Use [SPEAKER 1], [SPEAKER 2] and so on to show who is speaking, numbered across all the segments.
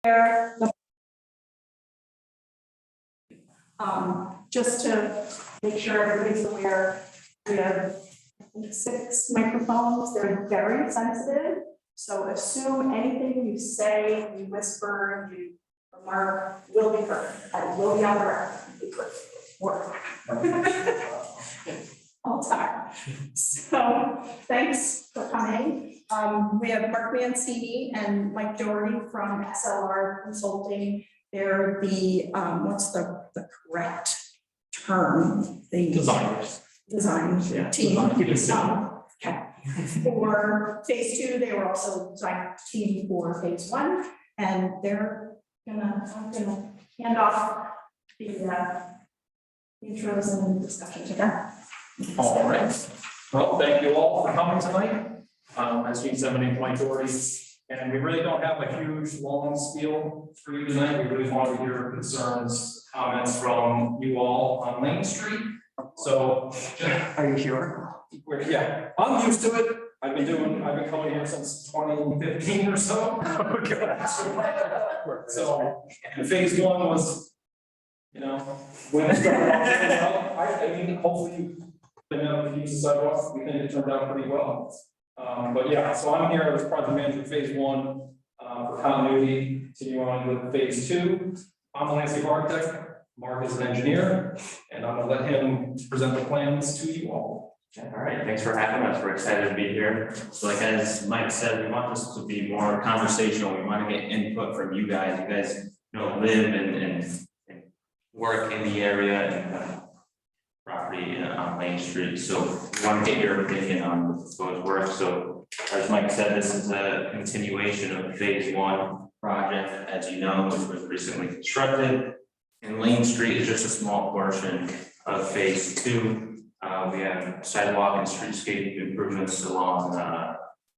[SPEAKER 1] there. Just to make sure everybody's aware, we have I think 6 microphones. They're very sensitive. So assume anything you say, you whisper, you remark will be heard. And will be on the record. Work. All time. So thanks for coming. We have Mark Mancini and Mike Doherty from SLR Consulting. They're the what's the correct term? The design team. Okay. For phase 2, they were also design team for phase 1, and I'm gonna hand off the intros and discussion to them.
[SPEAKER 2] All right. Well, thank you all for coming tonight. As Gene said, my name's Mike Doherty, and we really don't have a huge long spiel for you tonight. We really want to hear concerns, comments from you all on Main Street. So,
[SPEAKER 3] Are you sure?
[SPEAKER 2] yeah, I'm used to it. I've been coming here since 2015 or so. So, and phase 1 was, when it started off, I mean, hopefully you've been able to use the sidewalks. We think it turned out pretty well. But yeah, so I'm here as project manager of phase 1 for continuity, continue on with phase 2. I'm a landscape architect. Mark is an engineer, and I'm gonna let him present the plans to you all.
[SPEAKER 4] All right, thanks for having us. We're excited to be here. So like as Mike said, we want this to be more conversational. We want to get input from you guys. You guys, live and work in the area and property on Main Street. So we want to get your opinion on the proposed work. So as Mike said, this is a continuation of the phase 1 project, as you know, which was recently constructed. And Lane Street is just a small portion of phase 2. We have sidewalk and streetscape improvements along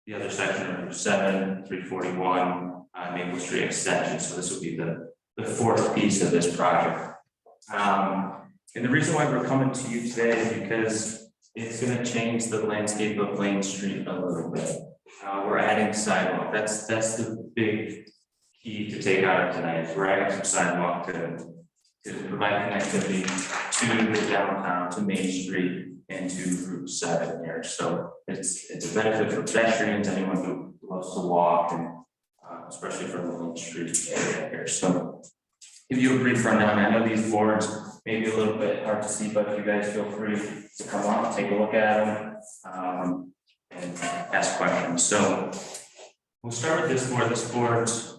[SPEAKER 4] the other section of Route 7, 341, Maple Street extension. So this will be the 4th piece of this project. And the reason why we're coming to you today is because it's going to change the landscape of Lane Street a little bit. We're adding sidewalk. That's the big key to take out of tonight. Is we're adding some sidewalk to provide connectivity to the downtown, to Main Street, and to Route 7 here. So it's a benefit for pedestrians, anyone who loves to walk, and especially from the Main Street area here. So give you a brief rundown. I know these boards may be a little bit hard to see, but if you guys feel free to come on, take a look at them, and ask questions. So we'll start with this board. This board's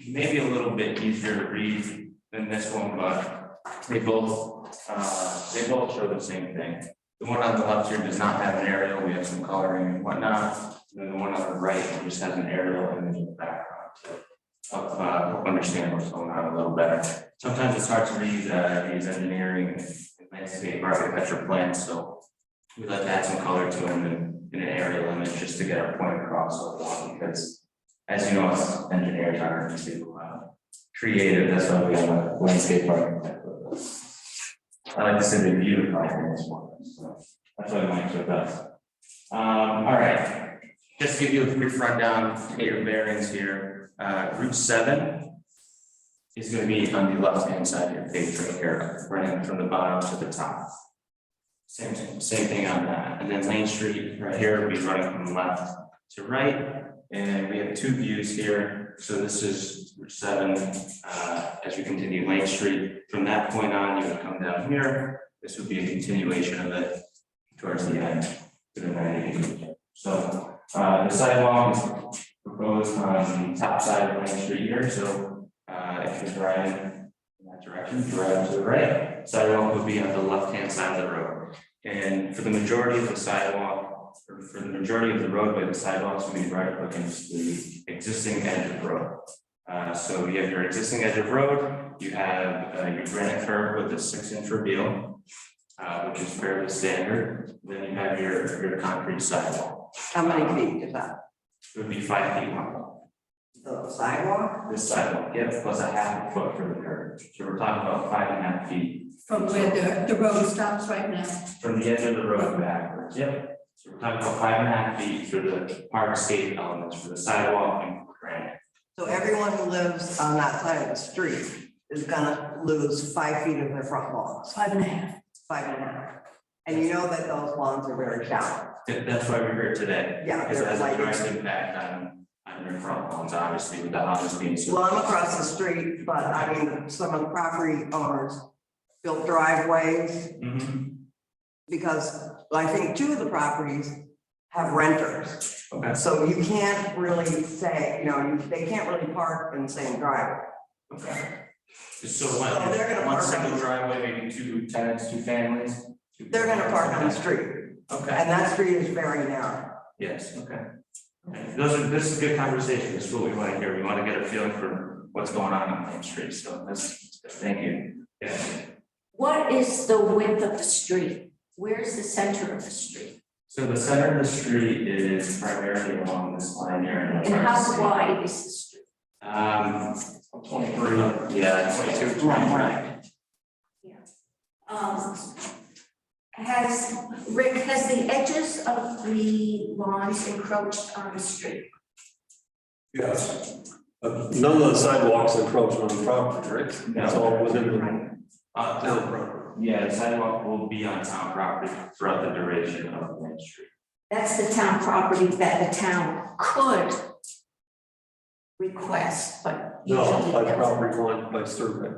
[SPEAKER 4] maybe a little bit easier to read than this one, but they both show the same thing. The one on the left here does not have an aerial. We have some coloring and whatnot. And then the one on the right just has an aerial image in the background to help understand what's going on a little better. Sometimes it's hard to read these engineering and landscape architecture plans, so we like to add some color to them in an aerial image just to get our point across so long, because as you know, us engineers aren't too creative. That's why we have a landscape architect with us. I like to say they beautify things for us, so that's why Mike's with us. All right, just to give you a brief rundown to get your bearings here. Route 7 is going to be on the left-hand side of your page right here, running from the bottom to the top. Same thing on that. And then Main Street right here will be running from left to right. And we have 2 views here. So this is Route 7 as we continue Main Street. From that point on, you would come down here. This would be a continuation of it towards the end to the 90 degree. So the sidewalk is proposed on the top side of Main Street here. So if you're driving in that direction, drive to the right. Sidewalk would be on the left-hand side of the road. And for the majority of the sidewalk, or for the majority of the roadway, the sidewalks will be right up against the existing edge of road. So you have your existing edge of road, you have your granite curb with a 6-inch reveal, which is fairly standard. Then you have your concrete sidewalk.
[SPEAKER 3] How many feet is that?
[SPEAKER 4] It would be 5 feet long.
[SPEAKER 3] The sidewalk?
[SPEAKER 4] This sidewalk, yep, plus a half foot for the curb. So we're talking about 5.5 feet.
[SPEAKER 5] From where the road stops right now.
[SPEAKER 4] From the edge of the road backwards, yep. So we're talking about 5.5 feet for the hardscape elements for the sidewalk and granite.
[SPEAKER 3] So everyone who lives on that side of the street is gonna lose 5 feet of their front lawns,
[SPEAKER 5] 5.5.
[SPEAKER 3] 5.5. And you know that those lawns are very shallow.
[SPEAKER 4] That's why we're here today.
[SPEAKER 3] Yeah,
[SPEAKER 4] Because it
[SPEAKER 3] they're
[SPEAKER 4] has a
[SPEAKER 3] like,
[SPEAKER 4] direct impact on your front lawns, obviously, with the houses being so.
[SPEAKER 3] well, I'm across the street, but I mean, some of the property owners built driveways
[SPEAKER 4] Mhm.
[SPEAKER 3] because I think 2 of the properties have renters.
[SPEAKER 4] Okay.
[SPEAKER 3] So you can't really say, they can't really park in the same driveway.
[SPEAKER 4] Okay. So
[SPEAKER 3] So they're gonna
[SPEAKER 4] one
[SPEAKER 3] park
[SPEAKER 4] single
[SPEAKER 3] on-
[SPEAKER 4] driveway, maybe 2 tenants, 2 families?
[SPEAKER 3] They're gonna park on the street,
[SPEAKER 4] Okay,
[SPEAKER 3] and that street is very narrow.
[SPEAKER 4] yes, okay. Okay, this is a good conversation, this is what we want to hear, we want to get a feeling for what's going on Main Street, so that's good, thank you. Yeah.
[SPEAKER 6] What is the width of the street? Where's the center of the street?
[SPEAKER 4] So the center of the street is primarily along this line here.
[SPEAKER 6] And how wide is the street?
[SPEAKER 4] 23, yeah, 22, 23.
[SPEAKER 6] Has the edges of the lawns encroached on the street?
[SPEAKER 7] Yes. None of the sidewalks encroach on the property, right? It's all within the town property.
[SPEAKER 4] Yeah, the sidewalk will be on town property throughout the duration of Main Street.
[SPEAKER 6] That's the town property that the town could request, but
[SPEAKER 7] No,
[SPEAKER 6] usually
[SPEAKER 7] by
[SPEAKER 6] doesn't.
[SPEAKER 7] property line, by survey.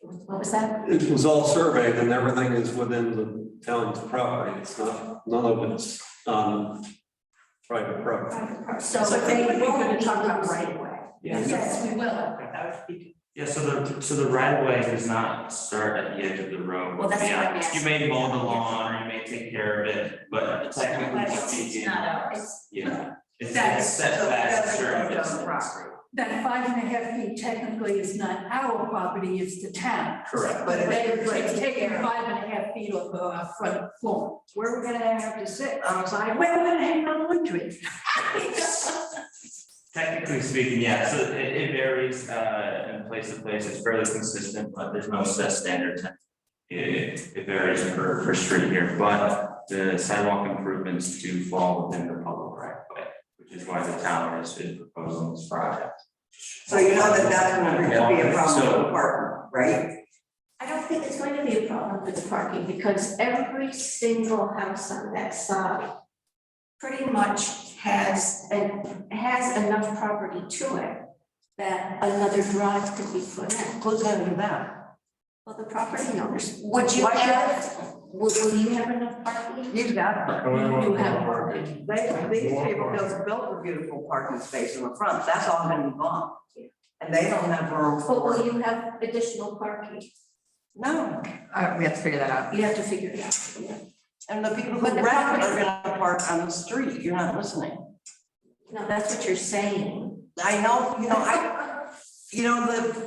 [SPEAKER 6] What was that?
[SPEAKER 7] It was all surveyed and everything is within the town's property. It's not, none of it's on private property.
[SPEAKER 6] So
[SPEAKER 1] So I think
[SPEAKER 6] they
[SPEAKER 1] it would be good
[SPEAKER 6] won't
[SPEAKER 1] to
[SPEAKER 6] be
[SPEAKER 1] talk about
[SPEAKER 6] losing.
[SPEAKER 1] right away.
[SPEAKER 6] Yes, we will.
[SPEAKER 4] Yeah, so the right of way does not start at the edge of the road.
[SPEAKER 6] Well, that's what I'm
[SPEAKER 4] Yeah,
[SPEAKER 6] asking.
[SPEAKER 4] you may mow the lawn or you may take care of it, but technically
[SPEAKER 6] But it's
[SPEAKER 4] speaking,
[SPEAKER 6] not ours.
[SPEAKER 4] yeah. It's
[SPEAKER 5] That's-
[SPEAKER 4] set
[SPEAKER 3] So it
[SPEAKER 4] back
[SPEAKER 3] doesn't
[SPEAKER 4] certain
[SPEAKER 3] encroach on the
[SPEAKER 4] distance.
[SPEAKER 3] property.
[SPEAKER 5] That 5.5 feet technically is not our property, it's the town.
[SPEAKER 4] Correct.
[SPEAKER 3] But
[SPEAKER 5] It's taking 5.5 feet off our front lawn. Where we're gonna have to sit on a side, where we're gonna hang on one tree.
[SPEAKER 4] Technically speaking, yeah, so it varies in place to place, it's fairly consistent, but there's no set standard. It varies for street here, but the sidewalk improvements do fall within the public right of way, which is why the town is proposing this project.
[SPEAKER 3] So you know that that's gonna be a problem
[SPEAKER 4] So-
[SPEAKER 3] with the parking, right?
[SPEAKER 6] I don't think it's going to be a problem with the parking because every single house on that side pretty much has enough property to it that another drive could be put in.
[SPEAKER 3] Who's gonna do that?
[SPEAKER 6] Well, the property owners, would you
[SPEAKER 3] Why should-
[SPEAKER 6] have, will you have enough parking?
[SPEAKER 3] You've got it.
[SPEAKER 6] You have parking.
[SPEAKER 3] These people just built a beautiful parking space in the front, that's all gonna be gone. And they don't have room
[SPEAKER 6] But will
[SPEAKER 3] for,
[SPEAKER 6] you have additional parking?
[SPEAKER 3] no,
[SPEAKER 5] We have to figure that out.
[SPEAKER 6] You have to figure it out. Yeah.
[SPEAKER 3] and the people who
[SPEAKER 6] But the
[SPEAKER 3] rent
[SPEAKER 6] property-
[SPEAKER 3] are gonna park on the street, you're not listening.
[SPEAKER 6] No, that's what you're saying.
[SPEAKER 3] I know, the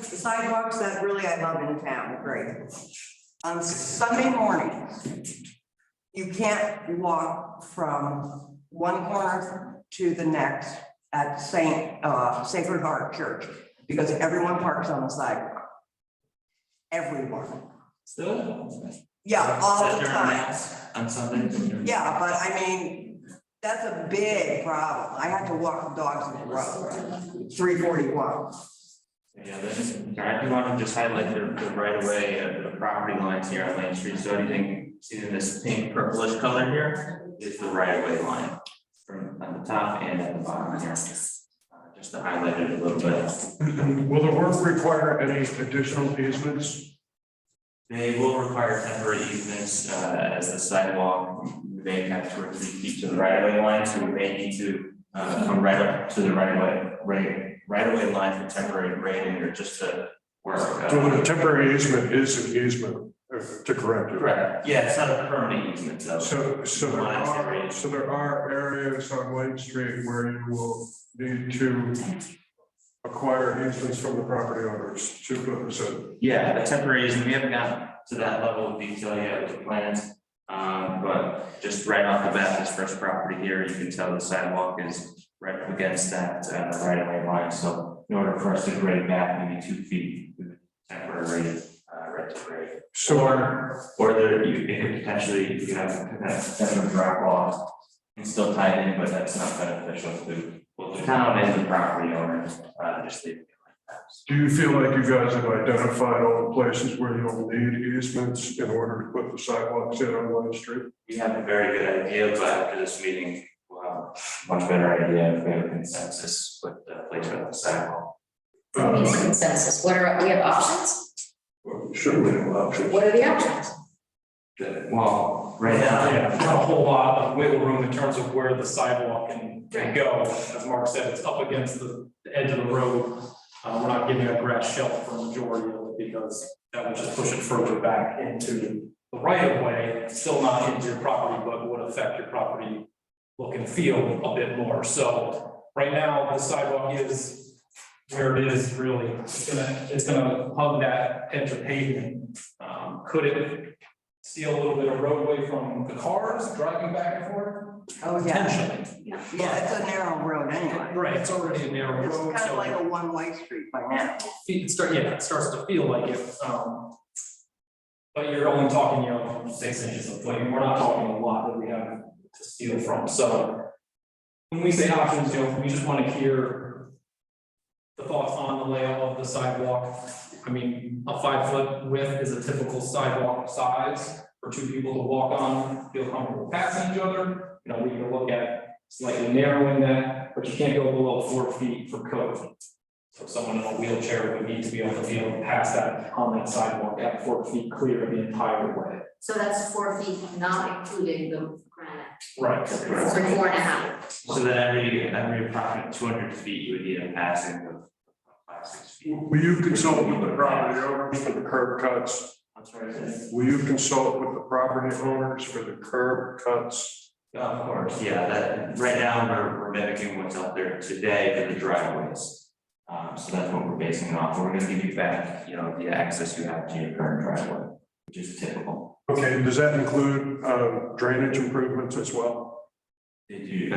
[SPEAKER 3] sidewalks that really I love in town, great. On Sunday mornings, you can't walk from one corner to the next at Sacred Heart Church, because everyone parks on the sidewalk. Everyone,
[SPEAKER 4] Still?
[SPEAKER 3] yeah, all
[SPEAKER 4] Is that
[SPEAKER 3] the
[SPEAKER 4] during
[SPEAKER 3] time.
[SPEAKER 4] mass on Sundays?
[SPEAKER 3] Yeah, but I mean, that's a big problem. I had to walk the dogs in the road, 341.
[SPEAKER 4] Yeah, I do want to just highlight the right of way, the property lines here on Main Street, so anything seen in this pink purplish color here is the right of way line. From on the top and at the bottom here, just to highlight it a little bit.
[SPEAKER 8] Will the work require any additional easements?
[SPEAKER 4] They will require temporary easements, as the sidewalk may have 2 or 3 feet to the right of way line, so we may need to come right up to the right of way line for temporary grading or just to work.
[SPEAKER 8] So the temporary easement is an easement, to correct it.
[SPEAKER 4] Correct, yeah, it's not a permanent easement, though.
[SPEAKER 8] So there are areas on Lane Street where you will need to acquire easements from the property owners to put this in.
[SPEAKER 4] Yeah, a temporary easement, we haven't gotten to that level of detail yet with the plans. But just right off the bat, this first property here, you can tell the sidewalk is right up against that right of way line, so in order for us to grade back maybe 2 feet, with temporary right to grade.
[SPEAKER 8] So
[SPEAKER 4] Or it could potentially, you could have drop off and still tie it in, but that's not beneficial to both the town and the property owner, just leave it like that.
[SPEAKER 8] Do you feel like you guys have identified all the places where you'll need easements in order to put the sidewalks in on Line Street?
[SPEAKER 4] We have a very good idea, but after this meeting, we'll have a much better idea if we have a consensus with the placement of the sidewalk.
[SPEAKER 9] That means consensus. What are, we have options?
[SPEAKER 8] Well, surely have options.
[SPEAKER 9] What are the options?
[SPEAKER 4] Well, right now,
[SPEAKER 2] Yeah, not a whole lot of wiggle room in terms of where the sidewalk can go. As Mark said, it's up against the edge of the road. We're not giving a grass shelf for the majority of it because that would just push it further back into the right of way, still not into your property, but would affect your property look and feel a bit more. So right now, the sidewalk is where it is really. It's gonna hug that edge of pavement. Could it steal a little bit of roadway from the cars driving back and forth?
[SPEAKER 3] Oh, yeah.
[SPEAKER 2] Potentially.
[SPEAKER 3] Yeah, it's a narrow road anyway.
[SPEAKER 2] Right, it's already a narrow
[SPEAKER 3] It's
[SPEAKER 2] road,
[SPEAKER 3] kind of
[SPEAKER 2] so
[SPEAKER 3] like a one-way street by now.
[SPEAKER 2] it starts to feel like it. But you're only talking, 6 inches of footing. We're not talking a lot that we have to steal from. So when we say options, we just want to hear the thoughts on the layout of the sidewalk. I mean, a 5-foot width is a typical sidewalk size for 2 people to walk on, feel comfortable passing each other. We can look at slightly narrowing that, but you can't go below 4 feet for code. So someone in a wheelchair would need to be able to pass that on that sidewalk at 4 feet clear the entire way.
[SPEAKER 9] So that's 4 feet, not including the granite.
[SPEAKER 2] Right.
[SPEAKER 9] So 4.5.
[SPEAKER 4] so that every approximate 200 feet, you would need a passing of 5-6 feet.
[SPEAKER 8] Will you consult with the property owners for the curb cuts?
[SPEAKER 4] I'm sorry.
[SPEAKER 8] Will you consult with the property owners for the curb cuts?
[SPEAKER 4] Of course, yeah, that, right now, we're mimicking what's out there today for the driveways. So that's what we're basing it off. We're gonna give you back, the access you have to your current driveway, which is typical.
[SPEAKER 8] Okay, does that include drainage improvements as well?
[SPEAKER 4] Did you,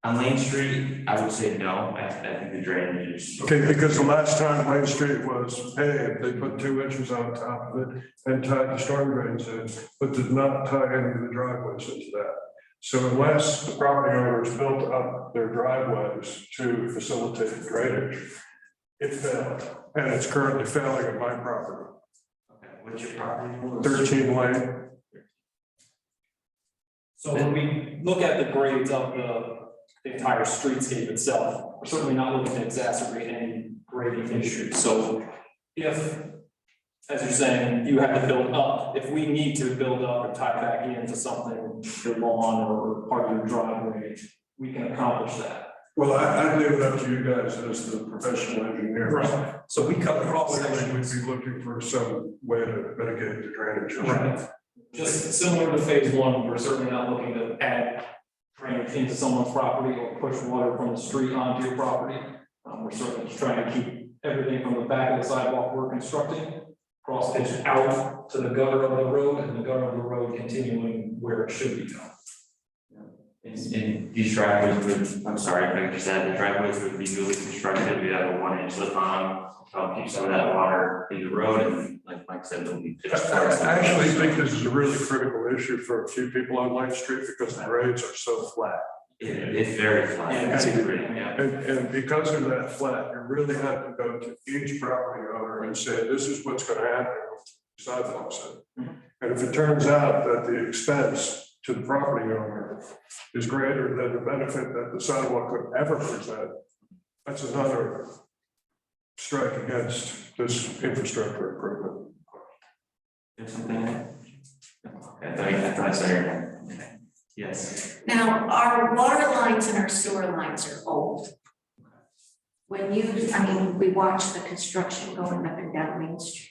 [SPEAKER 4] on Lane Street, I would say no, I think the drainage is.
[SPEAKER 8] Okay, because the last time Main Street was paved, they put 2 inches on top of it and tied the storm drains in, but did not tie any of the driveways into that. So unless the property owners built up their driveways to facilitate drainage, it failed, and it's currently failing at my property.
[SPEAKER 4] Okay, what's your property?
[SPEAKER 8] 13 Lane.
[SPEAKER 2] So when we look at the grades of the entire streetscape itself, we're certainly not looking to exacerbate any grading issues. So if, as you're saying, you have to build up, if we need to build up and tie back into something, your lawn or part of your driveway, we can accomplish that.
[SPEAKER 8] Well, I leave it up to you guys as the professional engineers.
[SPEAKER 2] Right. So we cut across
[SPEAKER 8] Clearly,
[SPEAKER 2] sections.
[SPEAKER 8] we'd be looking for some way to mitigate the drainage.
[SPEAKER 2] Right. Just similar to phase 1, we're certainly not looking to add drainage into someone's property or push water from the street onto your property. We're certainly just trying to keep everything from the back of the sidewalk we're constructing, cross pitch out to the gutter of the road, and the gutter of the road continuing where it should be done.
[SPEAKER 4] And these driveways would, I'm sorry, if I could just add, the driveways would be newly constructed, we have a 1-inch lip on, to help keep some of that water in the road, and like Mike said, it'll be pitched.
[SPEAKER 8] I actually think this is a really critical issue for a few people on Lane Street because the grades are so flat.
[SPEAKER 4] It's very flat. Yeah.
[SPEAKER 8] And because of that flat, you really have to go to each property owner and say, this is what's gonna happen with sidewalks. And if it turns out that the expense to the property owner is greater than the benefit that the sidewalk could ever present, that's another strike against this infrastructure improvement.
[SPEAKER 4] There's something. Okay, I thought I said your name. Yes.
[SPEAKER 9] Now, our water lines and our sewer lines are old. When we watch the construction going up and down Main Street.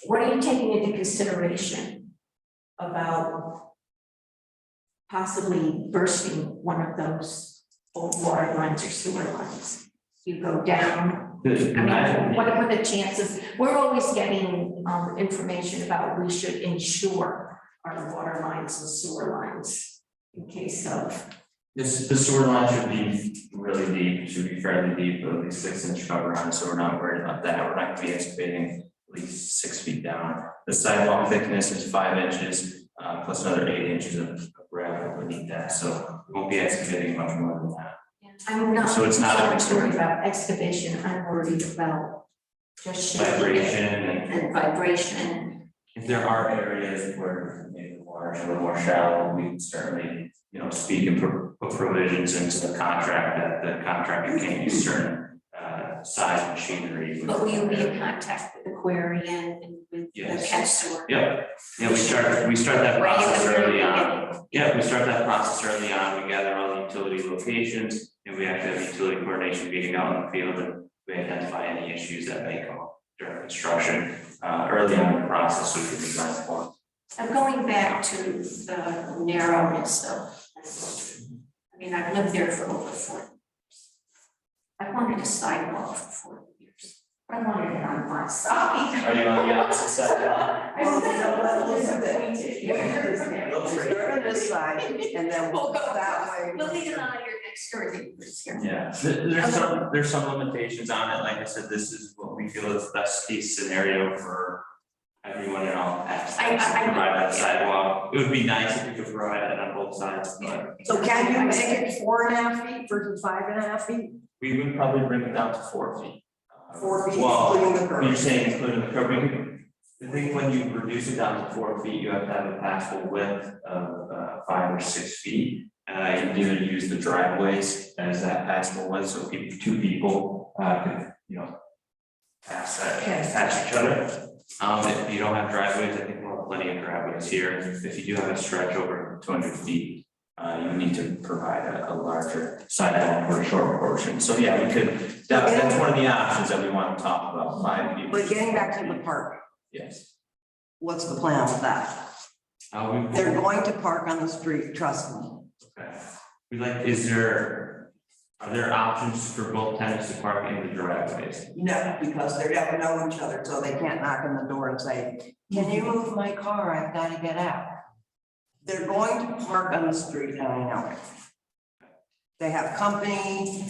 [SPEAKER 9] What are you taking into consideration about possibly bursting one of those old water lines or sewer lines? You go down. What are the chances? We're always getting information about we should insure our water lines and sewer lines in case of.
[SPEAKER 4] The sewer line should be really deep, should be fairly deep, at least 6-inch cover on it, so we're not worried about that. We're not gonna be excavating at least 6 feet down. The sidewalk thickness is 5 inches. plus another 8 inches of gravel beneath that, so we won't be excavating much more than that.
[SPEAKER 9] I'm not
[SPEAKER 4] So it's not a
[SPEAKER 9] so worried
[SPEAKER 4] concern.
[SPEAKER 9] about excavation, I'm worried about just shaking it
[SPEAKER 4] Vibration and
[SPEAKER 9] and vibration.
[SPEAKER 4] if there are areas where maybe the water is a little more shallow, we can certainly, speak and put provisions into the contract that the contractor can't use certain size machinery.
[SPEAKER 9] But will you be in contact with the quarry and with the
[SPEAKER 4] Yes.
[SPEAKER 9] catch sewer?
[SPEAKER 4] Yeah, we start that
[SPEAKER 9] Way in the
[SPEAKER 4] process
[SPEAKER 9] very
[SPEAKER 4] early on.
[SPEAKER 9] beginning.
[SPEAKER 4] Yeah, we start that process early on, we gather all the utility locations, and we actually have utility coordination meeting out in the field, and we identify any issues that may come up during construction, early on in the process, so we can design for them.
[SPEAKER 9] I'm going back to the narrowness of, I mean, I've lived there for over 40 years. I wanted a sidewalk for 40 years. I wanted it on my side.
[SPEAKER 4] Are you on the opposite side?
[SPEAKER 3] Start on this side and then we'll go that way.
[SPEAKER 9] Lily and I are next door neighbors here.
[SPEAKER 4] Yeah, there's some limitations on it, like I said, this is what we feel is the best case scenario for everyone in all aspects, to
[SPEAKER 9] I-
[SPEAKER 4] provide that sidewalk. It would be nice if we could provide it on both sides, but
[SPEAKER 3] So can you make it 4.5 feet versus 5.5 feet?
[SPEAKER 4] we would probably bring it down to 4 feet.
[SPEAKER 3] 4 feet,
[SPEAKER 4] Well,
[SPEAKER 3] including the curb.
[SPEAKER 4] you're saying including the curb, I think when you reduce it down to 4 feet, you have to have a passable width of 5 or 6 feet. You can either use the driveways as that passable width, so two people could, pass each other. If you don't have driveways, I think we'll have plenty of driveways here. If you do have a stretch over 200 feet, you need to provide a larger sidewalk for a short portion. So yeah, we could, that's one of the options that we want to talk about, 5 people.
[SPEAKER 3] But getting back to the park,
[SPEAKER 4] Yes.
[SPEAKER 3] what's the plan with that? They're going to park on the street, trust me.
[SPEAKER 4] Okay. Are there options for both tenants to park in the driveways?
[SPEAKER 3] No, because they don't know each other, so they can't knock on the door and say, can you move my car? I've got to get out. They're going to park on the street, and I know it. They have company.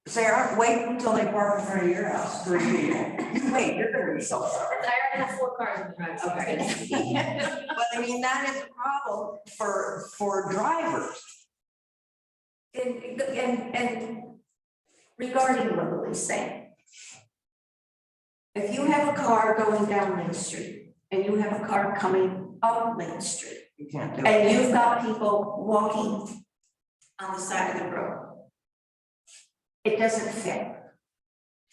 [SPEAKER 3] Sarah, wait until they park in front of your house, 3 people. You wait, you're gonna be so sorry.
[SPEAKER 9] I already have 4 cars in the driveway.
[SPEAKER 3] Okay. But I mean, that is a problem for drivers.
[SPEAKER 9] And regarding what Lily's saying. If you have a car going down Main Street and you have a car coming up Main Street
[SPEAKER 3] You can't do it.
[SPEAKER 9] and you've got people walking on the side of the road. It doesn't fit.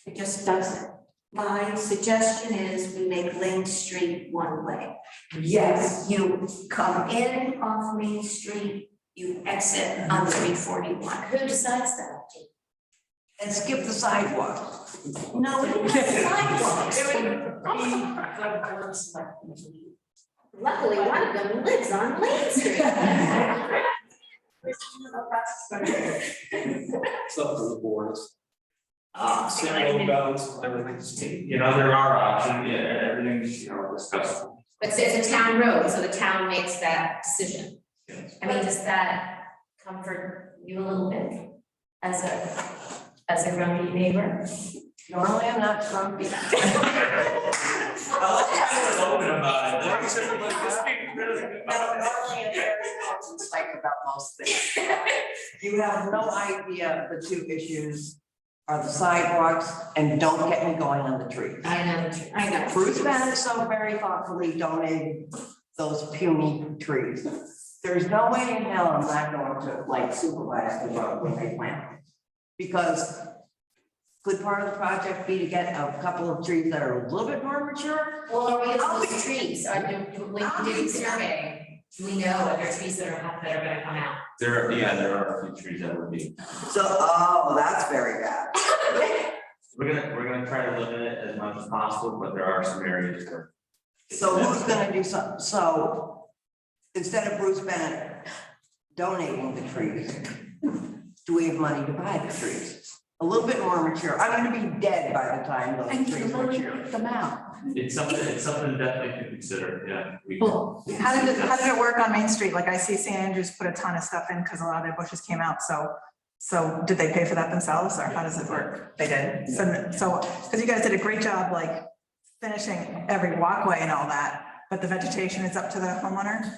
[SPEAKER 9] It just doesn't. My suggestion is we make Main Street one way.
[SPEAKER 3] Yes.
[SPEAKER 9] You come in off Main Street, you exit on 341.
[SPEAKER 6] Who decides that?
[SPEAKER 3] And skip the sidewalk.
[SPEAKER 9] No, we don't have sidewalks.
[SPEAKER 6] Luckily, one of them lives on Main Street.
[SPEAKER 7] It's up to the board.
[SPEAKER 9] Oh,
[SPEAKER 7] Single balance, everything's.
[SPEAKER 4] There are options, yeah, everything's, discussable.
[SPEAKER 10] But it's a town road, so the town makes that decision.
[SPEAKER 4] Yes.
[SPEAKER 10] I mean, does that comfort you a little bit as a grumpy neighbor?
[SPEAKER 3] Normally, I'm not grumpy.
[SPEAKER 4] Open about it.
[SPEAKER 3] No, normally I'm very like about most things. You have no idea the two issues are the sidewalks and don't get me going on the trees.
[SPEAKER 10] I know.
[SPEAKER 3] Bruce Bennett so very thoughtfully donated those puny trees. There's no way in hell I'm not going to like supervise the road when they plant it. Because could part of the project be to get a couple of trees that are a little bit more mature?
[SPEAKER 10] Well, are we at those trees, when you do the survey, do we know are there trees that are gonna come out?
[SPEAKER 4] There are a few trees that would be.
[SPEAKER 3] So, oh, that's very bad.
[SPEAKER 4] We're gonna try to limit it as much as possible, but there are some areas where.
[SPEAKER 3] So who's gonna do something? So instead of Bruce Bennett donating the trees, do we have money to buy the trees? A little bit more mature. I'm gonna be dead by the time those trees mature.
[SPEAKER 9] Them out.
[SPEAKER 4] It's something definitely to consider, yeah.
[SPEAKER 1] How did it work on Main Street? Like I see St. Andrews put a ton of stuff in because a lot of their bushes came out, so did they pay for that themselves, or how does it work? They did, so, because you guys did a great job, like, finishing every walkway and all that, but the vegetation is up to the homeowner?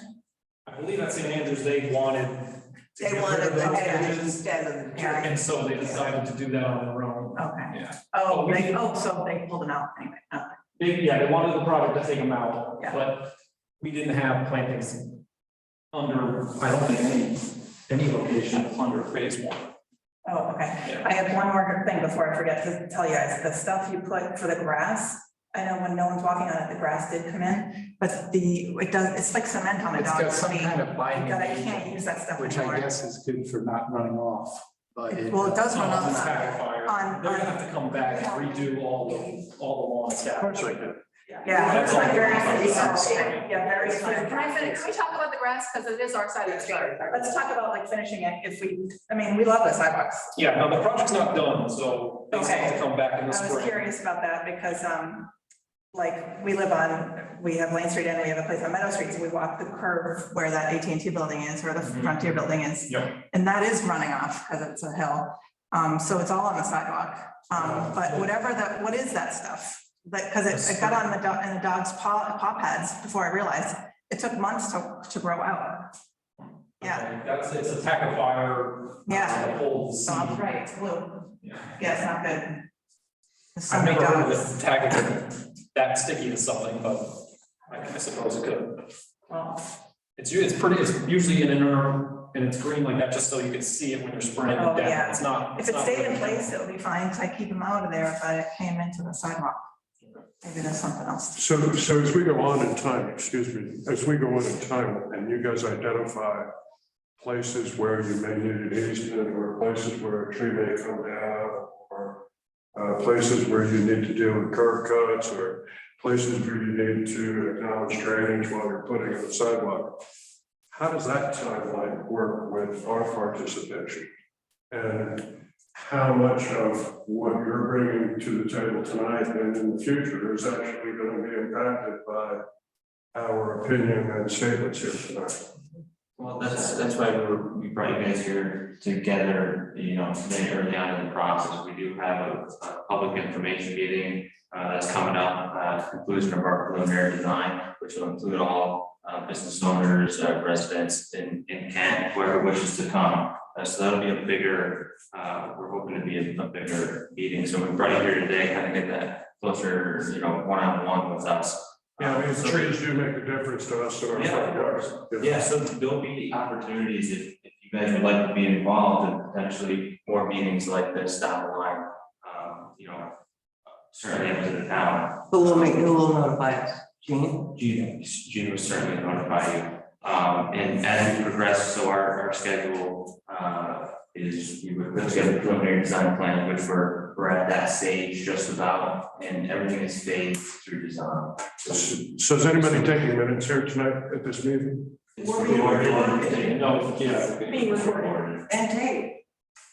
[SPEAKER 2] I believe at St. Andrews, they wanted to
[SPEAKER 3] They
[SPEAKER 2] get rid
[SPEAKER 3] wanted
[SPEAKER 2] of
[SPEAKER 3] the
[SPEAKER 2] those
[SPEAKER 3] hedge
[SPEAKER 2] hedges,
[SPEAKER 3] instead of the tree.
[SPEAKER 2] and so they decided to do that on their own.
[SPEAKER 1] Okay.
[SPEAKER 2] Yeah.
[SPEAKER 1] Oh, so they pulled them out anyway. Okay.
[SPEAKER 2] They wanted the project to take them out,
[SPEAKER 1] Yeah.
[SPEAKER 2] but we didn't have plantings under, I don't think any location under phase one.
[SPEAKER 1] Oh, okay.
[SPEAKER 2] Yeah.
[SPEAKER 1] I have one more thing before I forget to tell you guys, the stuff you put for the grass. I know when no one's walking on it, the grass did come in, but it's like cement on a
[SPEAKER 11] It's got
[SPEAKER 1] dog's
[SPEAKER 11] some
[SPEAKER 1] feet.
[SPEAKER 11] kind of binding.
[SPEAKER 1] That I can't use that stuff
[SPEAKER 11] Which I
[SPEAKER 1] anymore.
[SPEAKER 11] guess is good for not running off, but it.
[SPEAKER 1] Well, it does run
[SPEAKER 2] Oh,
[SPEAKER 1] on
[SPEAKER 2] it's
[SPEAKER 1] the,
[SPEAKER 2] tackifier.
[SPEAKER 1] on-
[SPEAKER 2] They're gonna have to come back and redo all the lawn
[SPEAKER 8] Of
[SPEAKER 2] stuff.
[SPEAKER 8] course I can.
[SPEAKER 1] yeah,
[SPEAKER 2] That's all.
[SPEAKER 1] very, yeah, very.
[SPEAKER 5] Can I finish? Can we talk about the grass? Because it is our side of the street.
[SPEAKER 1] Let's talk about like finishing it if we, I mean, we love the sidewalks.
[SPEAKER 2] Yeah, no, the project's not done, so they still have to come back in the
[SPEAKER 1] I was
[SPEAKER 2] spring.
[SPEAKER 1] curious about that because, like, we have Lane Street and we have a place on Meadow Street, so we walk the curve where that AT&T building is, or the Frontier building is.
[SPEAKER 2] Yep.
[SPEAKER 1] And that is running off because it's a hill. So it's all on the sidewalk. But what is that stuff? Because it got on in the dog's paw pads before I realized. It took months to grow out. Yeah,
[SPEAKER 2] It's a tackifier.
[SPEAKER 1] Yeah.
[SPEAKER 2] To hold the
[SPEAKER 1] so I'm
[SPEAKER 2] seed.
[SPEAKER 1] right, it's blue.
[SPEAKER 2] Yeah.
[SPEAKER 1] Yeah, it's not good. There's so
[SPEAKER 2] I've
[SPEAKER 1] many
[SPEAKER 2] never heard of
[SPEAKER 1] dogs.
[SPEAKER 2] it tagging that sticky to something, but I suppose it could.
[SPEAKER 1] Well,
[SPEAKER 2] It's usually in an inner, and it's green like that, just so you can see it when you're spraying
[SPEAKER 1] Oh,
[SPEAKER 2] it down.
[SPEAKER 1] yeah.
[SPEAKER 2] It's not.
[SPEAKER 1] if
[SPEAKER 2] it's
[SPEAKER 1] it
[SPEAKER 2] not
[SPEAKER 1] stayed in
[SPEAKER 2] really-
[SPEAKER 1] place, it'll be fine, because I keep them out of there, but it came into the sidewalk. Maybe there's something else.
[SPEAKER 8] So as we go on in time, excuse me, as we go on in time and you guys identify places where you may need an easement or places where a tree may come down or places where you need to deal with curb cuts or places where you need to acknowledge drainage while you're putting in the sidewalk. How does that timeline work with our participation? And how much of what you're bringing to the table tonight and in the future is actually going to be impacted by our opinion and statements here tonight?
[SPEAKER 4] Well, that's why we brought you guys here together, very early on in the process. We do have a public information meeting that's coming up, conclusion of our preliminary design, which will include all business owners, residents in Kent, whoever wishes to come. So that'll be a bigger, we're hoping to be a bigger meeting. So we brought you here today, kind of get that closer, one-on-one with us.
[SPEAKER 8] Yeah, I mean,
[SPEAKER 4] So-
[SPEAKER 8] trees do make a difference to us in our
[SPEAKER 4] Yeah,
[SPEAKER 8] front
[SPEAKER 4] of
[SPEAKER 8] yards.
[SPEAKER 4] Yeah, so there'll be opportunities if you guys would like to be involved and potentially more meetings like this down the line. Certainly up to the town.
[SPEAKER 3] Who will notify us? Gene?
[SPEAKER 4] Gina will certainly notify you. And as we progress, so our schedule is we would put together a preliminary design plan, which we're at that stage just about, and everything is phased through design.
[SPEAKER 8] So is anybody taking minutes here tonight at this meeting?
[SPEAKER 1] Being recorded.
[SPEAKER 3] And tape.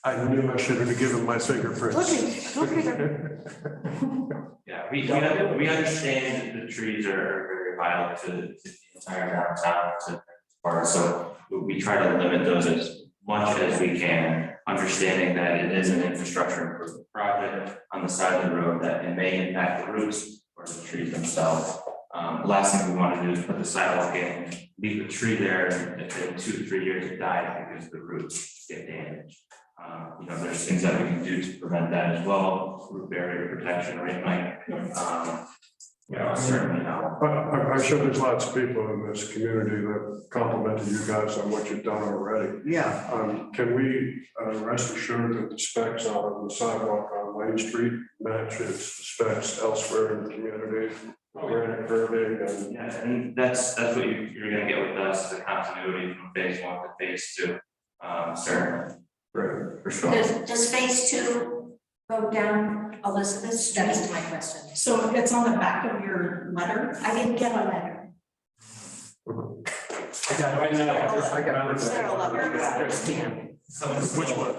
[SPEAKER 8] I knew I should have given my fingerprints.
[SPEAKER 3] Look at
[SPEAKER 4] Yeah, we understand that the trees are very vital to the entire downtown, so we try to limit those as much as we can, understanding that it is an infrastructure improvement project on the side of the road that it may impact the roots or the trees themselves. Last thing we want to do is put the sidewalk in, leave the tree there, and if in 2 to 3 years it dies because the roots get damaged. There's things that we can do to prevent that as well, root barrier protection, right, Mike? Certainly not.
[SPEAKER 8] I'm sure there's lots of people in this community that complimented you guys on what you've done already.
[SPEAKER 3] Yeah.
[SPEAKER 8] Can we rest assured that the specs on the sidewalk on Lane Street match its specs elsewhere in the community? Granite curving and.
[SPEAKER 4] Yeah, and that's what you're gonna get with us, the continuity from phase 1 to phase 2. Certainly.
[SPEAKER 8] Right.
[SPEAKER 4] For sure.
[SPEAKER 6] Does phase 2 go down Elizabeth?
[SPEAKER 5] That is my question.
[SPEAKER 1] So it's on the back of your letter.
[SPEAKER 6] I didn't get a letter.
[SPEAKER 2] I got it right now.
[SPEAKER 3] Sarah, love her.
[SPEAKER 8] Which one?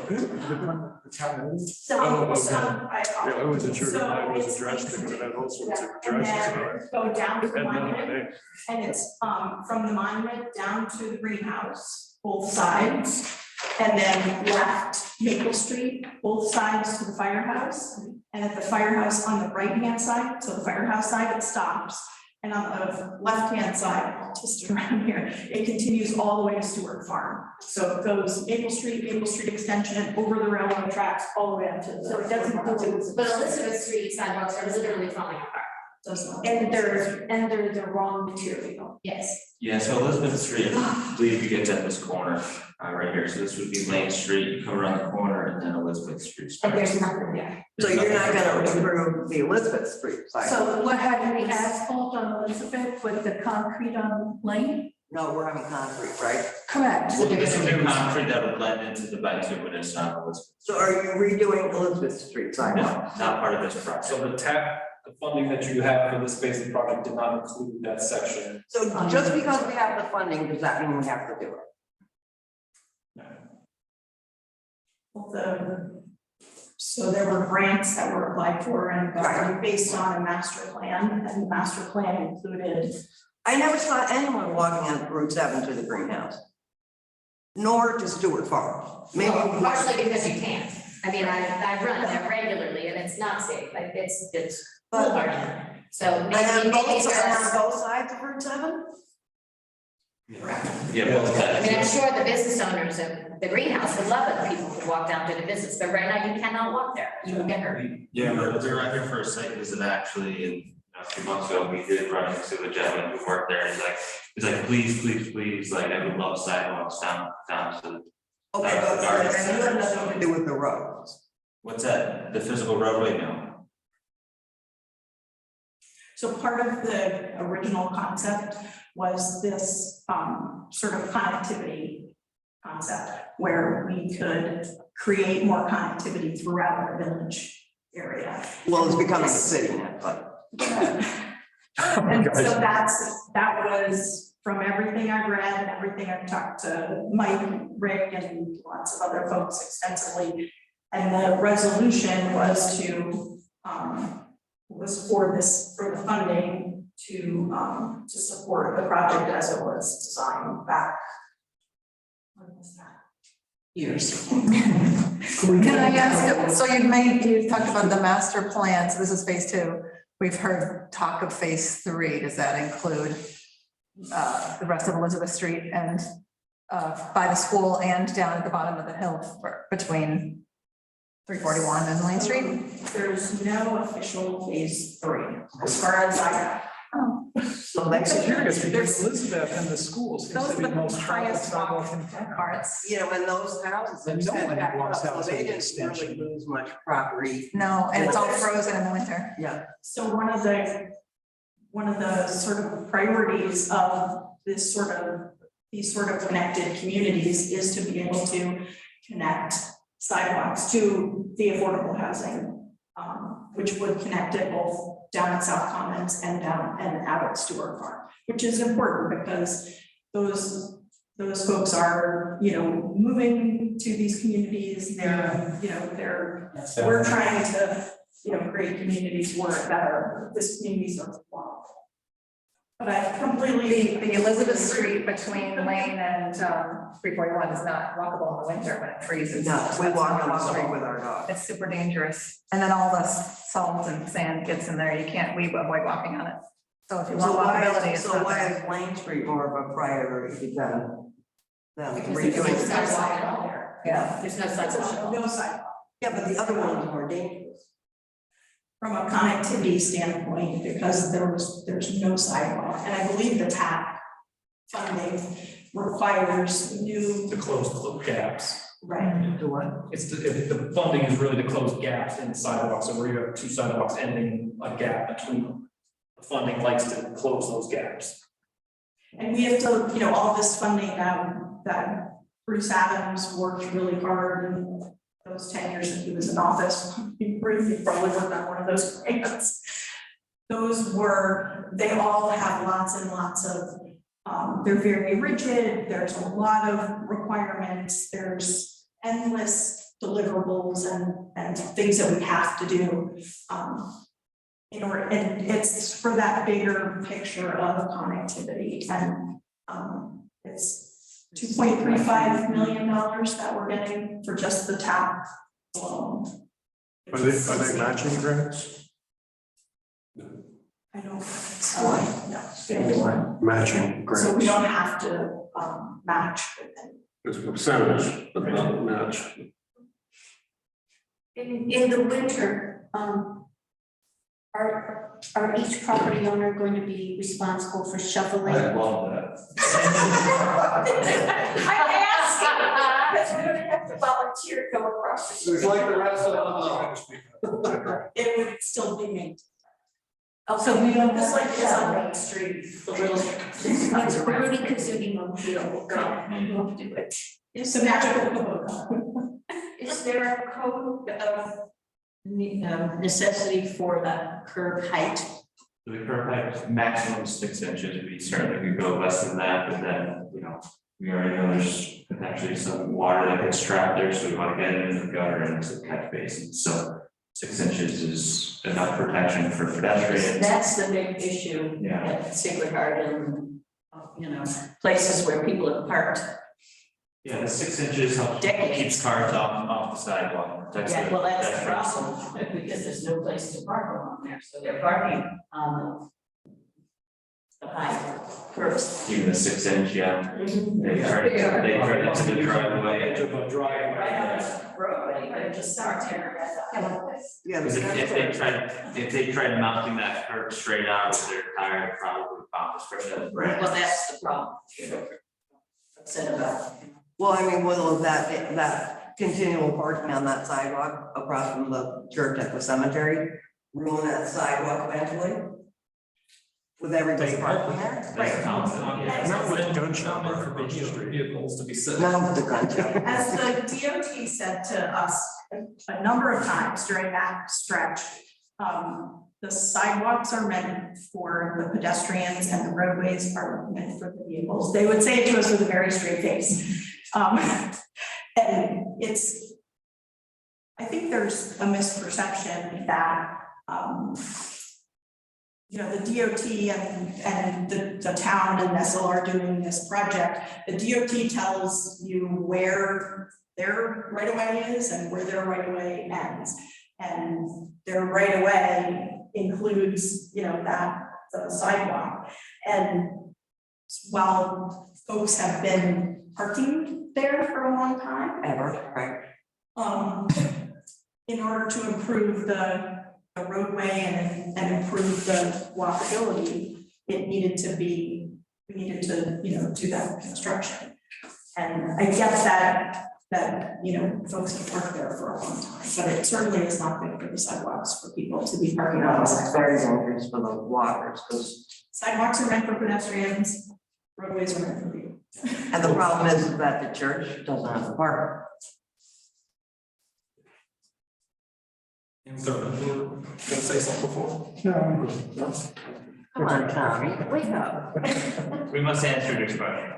[SPEAKER 6] So,
[SPEAKER 8] Oh, okay.
[SPEAKER 1] I
[SPEAKER 8] Yeah, I wasn't sure
[SPEAKER 1] So
[SPEAKER 8] that was
[SPEAKER 1] it's
[SPEAKER 8] addressed,
[SPEAKER 1] basically-
[SPEAKER 8] because it had all sorts of
[SPEAKER 1] And
[SPEAKER 8] addresses on
[SPEAKER 1] then
[SPEAKER 8] it.
[SPEAKER 1] go down to the
[SPEAKER 8] And then my
[SPEAKER 1] monument,
[SPEAKER 8] name.
[SPEAKER 1] and it's from the monument down to the greenhouse, both sides. And then left Maple Street, both sides to the firehouse. And at the firehouse on the right-hand side, so the firehouse side, it stops. And on the left-hand side, just around here, it continues all the way to Stewart Farm. So it goes Maple Street Extension, over the railroad tracks, all the way up to the.
[SPEAKER 9] So it doesn't go
[SPEAKER 10] But Elizabeth Street sidewalks are literally falling apart.
[SPEAKER 1] Does not.
[SPEAKER 9] and they're the wrong material.
[SPEAKER 10] Yes.
[SPEAKER 4] Yeah, so Elizabeth Street, I believe you get at this corner, right here, so this would be Lane Street, you come around the corner and then Elizabeth Street
[SPEAKER 9] And
[SPEAKER 4] starts.
[SPEAKER 9] there's nothing there.
[SPEAKER 3] So you're not gonna improve the Elizabeth Street side?
[SPEAKER 5] So what had we asphalt on Elizabeth with the concrete on Lane?
[SPEAKER 3] No, we're having concrete, right?
[SPEAKER 5] Correct.
[SPEAKER 4] Well, this is new concrete that would blend into the bituminous on Elizabeth.
[SPEAKER 3] So are you redoing Elizabeth Street
[SPEAKER 4] No,
[SPEAKER 3] sidewalk?
[SPEAKER 4] not part of this project.
[SPEAKER 2] So the funding that you have for this phase of the project did not include that section.
[SPEAKER 3] So just because we have the funding, does that mean we have to do it?
[SPEAKER 1] So there were grants that were applied for and based on a master plan, and the master plan included.
[SPEAKER 3] I never saw anyone walking on Route 7 to the greenhouse. Nor to Stewart Farm. Maybe.
[SPEAKER 10] Well, partially because you can't. I mean, I run there regularly and it's not safe, like it's
[SPEAKER 3] But-
[SPEAKER 10] foolhardy. So
[SPEAKER 3] And
[SPEAKER 10] maybe
[SPEAKER 3] on
[SPEAKER 10] it's us.
[SPEAKER 3] both sides of Route 7?
[SPEAKER 4] Yeah, well,
[SPEAKER 10] I mean, I'm sure the business owners of the greenhouse would love it, people could walk down to the business, but right now you cannot walk there, you will get hurt.
[SPEAKER 4] yeah, we were out here for a site visit actually, and a few months ago, we did run into a gentleman who worked there, and he's like, please, like, I would love sidewalks down to the.
[SPEAKER 3] Okay, but and you have nothing to do with the roads.
[SPEAKER 4] What's that, the physical roadway, no?
[SPEAKER 1] So part of the original concept was this sort of connectivity concept where we could create more connectivity throughout our village area.
[SPEAKER 3] Well, it's becoming a city now, but.
[SPEAKER 1] And so that was from everything I've read and everything I've talked to Mike, Rick, and lots of other folks extensively. And the resolution was to, for the funding to support the project as it was designed back. When was that? Years.
[SPEAKER 12] Can I ask, so you talked about the master plan, so this is phase 2. We've heard talk of phase 3. Does that include the rest of Elizabeth Street and by the school and down at the bottom of the hill between 341 and Lane Street?
[SPEAKER 1] There's no official phase 3, as far as I
[SPEAKER 3] So they
[SPEAKER 11] I'm curious, because Elizabeth and the schools seems
[SPEAKER 12] Those
[SPEAKER 11] to
[SPEAKER 12] are
[SPEAKER 11] be
[SPEAKER 12] the
[SPEAKER 11] the most traveled
[SPEAKER 12] highest
[SPEAKER 11] sidewalk in town.
[SPEAKER 12] Parts.
[SPEAKER 3] you know, and those houses.
[SPEAKER 11] And no
[SPEAKER 3] set
[SPEAKER 11] one
[SPEAKER 3] back
[SPEAKER 11] wants
[SPEAKER 3] up,
[SPEAKER 11] house
[SPEAKER 3] So they
[SPEAKER 11] with
[SPEAKER 3] didn't
[SPEAKER 11] extension.
[SPEAKER 3] really lose much property.
[SPEAKER 12] No, and it's all frozen in the winter.
[SPEAKER 3] Yeah.
[SPEAKER 1] So one of the sort of priorities of these sort of connected communities is to be able to connect sidewalks to the affordable housing, which would connect it both down at South Commons and down and out at Stewart Farm, which is important because those folks are, moving to these communities. We're trying to, create communities where this communities are walkable. But I completely.
[SPEAKER 12] The Elizabeth Street between Lane and 341 is not walkable in the winter when it freezes.
[SPEAKER 3] No, we
[SPEAKER 12] That's
[SPEAKER 3] walk
[SPEAKER 12] not
[SPEAKER 3] on the street
[SPEAKER 12] walkable.
[SPEAKER 3] with our dog.
[SPEAKER 12] It's super dangerous. And then all the salt and sand gets in there. We avoid walking on it. So if you want walkability, it's
[SPEAKER 3] So
[SPEAKER 12] not
[SPEAKER 3] why
[SPEAKER 12] there.
[SPEAKER 3] is Lane Street more of a priority than
[SPEAKER 10] Because there's
[SPEAKER 3] redoing?
[SPEAKER 10] no sidewalk there.
[SPEAKER 12] Yeah.
[SPEAKER 10] There's no sidewalk.
[SPEAKER 1] No sidewalk.
[SPEAKER 3] Yeah, but the other one is more dangerous.
[SPEAKER 1] From a connectivity standpoint, because there's no sidewalk, and I believe the TAP funding requires new.
[SPEAKER 2] To close gaps.
[SPEAKER 1] Right.
[SPEAKER 3] To what?
[SPEAKER 2] The funding is really to close gaps in sidewalks, so where you have two sidewalks ending a gap between them. The funding likes to close those gaps.
[SPEAKER 1] And we have to, all this funding that Bruce Adams worked really hard in those 10 years that he was in office. He probably worked on one of those grants. They all have lots and lots of, they're very rigid. There's a lot of requirements. There's endless deliverables and things that we have to do. And it's for that bigger picture of connectivity, and it's $2.35 million that we're getting for just the TAP alone.
[SPEAKER 8] Are they matching grants?
[SPEAKER 1] I don't, no.
[SPEAKER 8] Matching grants.
[SPEAKER 1] So we don't have to, match with it.
[SPEAKER 8] It's a percentage, but not match.
[SPEAKER 9] In the winter, are each property owner going to be responsible for shoveling?
[SPEAKER 4] I love that.
[SPEAKER 9] I'm asking, because we're gonna have to volunteer to go across the street.
[SPEAKER 8] It's like the rest of the.
[SPEAKER 1] It would still be maintained.
[SPEAKER 5] So we don't
[SPEAKER 1] Just like
[SPEAKER 5] have
[SPEAKER 1] it's on
[SPEAKER 5] to
[SPEAKER 1] Main Street, the little.
[SPEAKER 9] It's Rudy Kazuti Mobile will go and we'll do it.
[SPEAKER 1] It's a magical Kubota.
[SPEAKER 5] Is there a code of necessity for that curb height?
[SPEAKER 4] The curb height maximum 6 inches, we certainly could go less than that, but then, you know, we already know there's potentially some water that gets trapped there, so we want to get it in the gutter and into the catch basin, so 6 inches is enough protection for pedestrians.
[SPEAKER 5] That's the big issue
[SPEAKER 4] Yeah.
[SPEAKER 5] at Sacred Heart and, places where people have parked.
[SPEAKER 4] Yeah, the 6 inches helps
[SPEAKER 5] Decades.
[SPEAKER 4] keeps cars off the sidewalk, protects
[SPEAKER 5] Yeah,
[SPEAKER 4] the
[SPEAKER 5] well, that's the
[SPEAKER 4] pedestrians.
[SPEAKER 5] problem, because there's no place to park along there, so they're parking on the high curbs.
[SPEAKER 4] Even the 6 inch, yeah, they turn it to the driveway.
[SPEAKER 2] Edge of a driveway.
[SPEAKER 5] Right on the roadway, but it just starts tearing that up.
[SPEAKER 3] Yeah.
[SPEAKER 4] Because if they tried mounting that curb straight out with their tire, it probably would pop, especially.
[SPEAKER 5] Well, that's the problem. Said about.
[SPEAKER 3] Well, I mean, will that continual parking on that sidewalk across from the church at the cemetery ruin that sidewalk eventually? With everybody parking there?
[SPEAKER 4] That's a constant.
[SPEAKER 2] Not with gunshot mark for vehicles to be sitting.
[SPEAKER 3] Not with the gunshot.
[SPEAKER 1] As the DOT said to us a number of times during that stretch, the sidewalks are meant for the pedestrians and the roadways are meant for the vehicles. They would say it to us with a very straight face. And it's, I think there's a misperception that, the DOT and the town and SLR doing this project, the DOT tells you where their right of way is and where their right of way ends. And their right of way includes, that the sidewalk. And while folks have been parking there for a long time,
[SPEAKER 3] Ever, right?
[SPEAKER 1] in order to improve the roadway and improve the walkability, we needed to, do that construction. And I get that, folks have parked there for a long time, but it certainly is not good for the sidewalks for people to be parking on the
[SPEAKER 3] It's
[SPEAKER 1] sidewalks.
[SPEAKER 3] very dangerous for the walkers, because,
[SPEAKER 1] Sidewalks are meant for pedestrians, roadways are meant for people.
[SPEAKER 3] and the problem is that the church doesn't have the park.
[SPEAKER 2] And so, gonna say something before?
[SPEAKER 3] Come on, Tommy, wake up.
[SPEAKER 4] We must answer this question.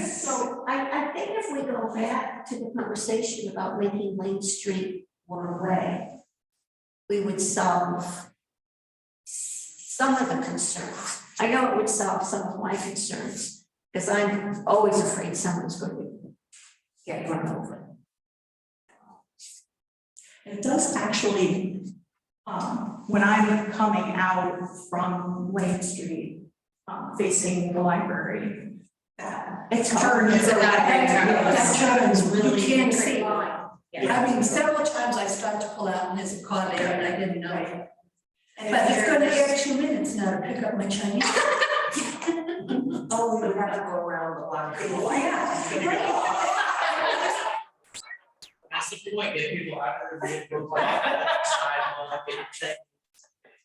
[SPEAKER 9] So I think if we go back to the conversation about making Main Street one way, we would solve some of the concerns. I know it would solve some of my concerns, because I'm always afraid someone's going to get run over.
[SPEAKER 1] It does actually, when I'm coming out from Lane Street, facing the library, that
[SPEAKER 9] It's
[SPEAKER 1] turn
[SPEAKER 9] hard.
[SPEAKER 1] is
[SPEAKER 5] That turn is really.
[SPEAKER 9] You can't see.
[SPEAKER 5] I mean, several times I start to pull out and there's a car there and I didn't know.
[SPEAKER 1] And
[SPEAKER 5] But
[SPEAKER 1] if
[SPEAKER 5] it's gonna
[SPEAKER 1] there's-
[SPEAKER 5] take 2 minutes now to pick up my Chinese.
[SPEAKER 3] Oh, we have to go around the block.
[SPEAKER 5] Oh, yeah.
[SPEAKER 4] That's the point, get people out of their vehicles.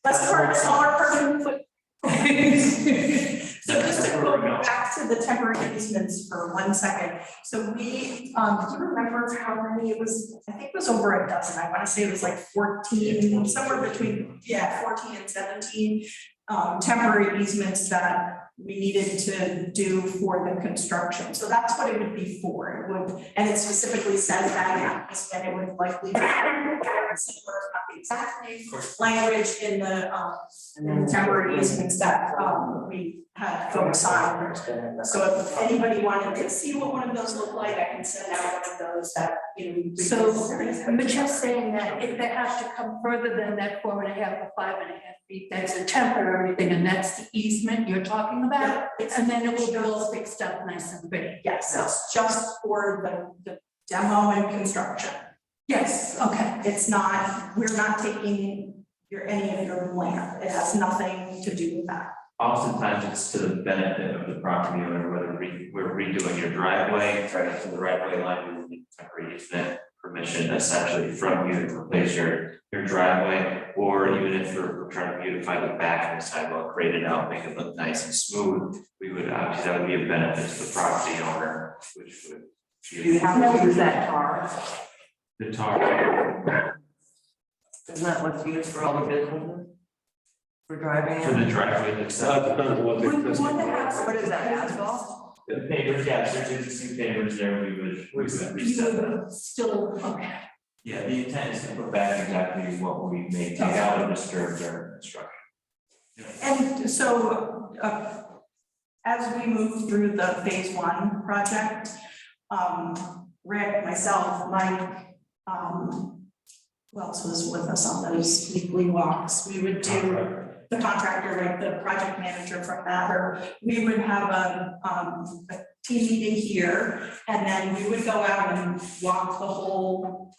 [SPEAKER 1] Let's start smaller parking foot. So just to go back to the temporary easements for 1 second. So we, do you remember how many it was? I think it was over a dozen. I want to say it was like 14, somewhere between, 14 and 17 temporary easements that we needed to do for the construction. So that's what it would be for. It would, and it specifically says that, and it would likely be similar, not the exact name, language in the temporary easements that we had folks sign. So if anybody wanted to see what one of those looked like, I can send out one of those that
[SPEAKER 5] So, but you're saying that if they have to come further than that 4.5 or 5.5 feet, that's a temporary thing, and that's the easement you're talking about? And then it will be all fixed up nice and pretty.
[SPEAKER 1] Yes, it's just for the demo and construction.
[SPEAKER 5] Yes, okay.
[SPEAKER 1] It's not, we're not taking any of your land. It has nothing to do with that.
[SPEAKER 4] Oftentimes it's to the benefit of the property owner, whether we're redoing your driveway, right up to the right way line, we need temporary easement permission essentially from you to replace your driveway, or even if we're trying to beautify the back of the sidewalk, grade it out, make it look nice and smooth, we would obviously, that would be a benefit to the property owner, which would.
[SPEAKER 3] Do you have to use that tar?
[SPEAKER 4] The tar,
[SPEAKER 3] Isn't that what's used for all the businesses? For driving
[SPEAKER 4] for
[SPEAKER 3] in?
[SPEAKER 4] the driveway
[SPEAKER 7] That
[SPEAKER 4] itself.
[SPEAKER 7] depends on what the existing.
[SPEAKER 3] What is that, asphalt?
[SPEAKER 4] The pavers, yeah, there's existing pavers there, we would
[SPEAKER 5] You
[SPEAKER 4] reset them.
[SPEAKER 5] would still, okay.
[SPEAKER 4] Yeah, the intent is to put back exactly what we may take out and disturb their construction.
[SPEAKER 1] And so, as we move through the phase 1 project, Rick, myself, Mike, who else was with us on those weekly walks? We would do the contractor, like the project manager from that, or we would have a team meeting here, and then we would go out and walk the whole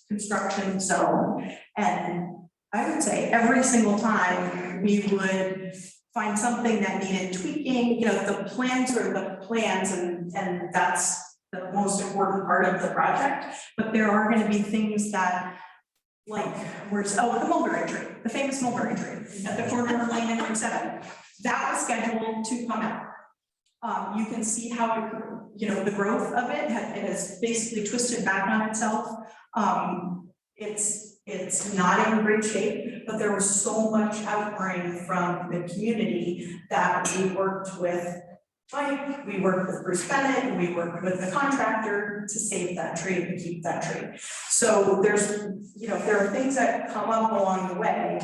[SPEAKER 1] construction zone. And I would say every single time we would find something that needed tweaking. You know, the plans are the plans, and that's the most important part of the project. But there are going to be things that, like, the mulberry tree, the famous mulberry tree at the corner of Lane and Route 7. That was scheduled to come out. You can see how, the growth of it has basically twisted back on itself. It's not in great shape, but there was so much outpouring from the community that we worked with Mike, we worked with Bruce Bennett, we worked with the contractor to save that tree and keep that tree. So there's, there are things that come up along the way.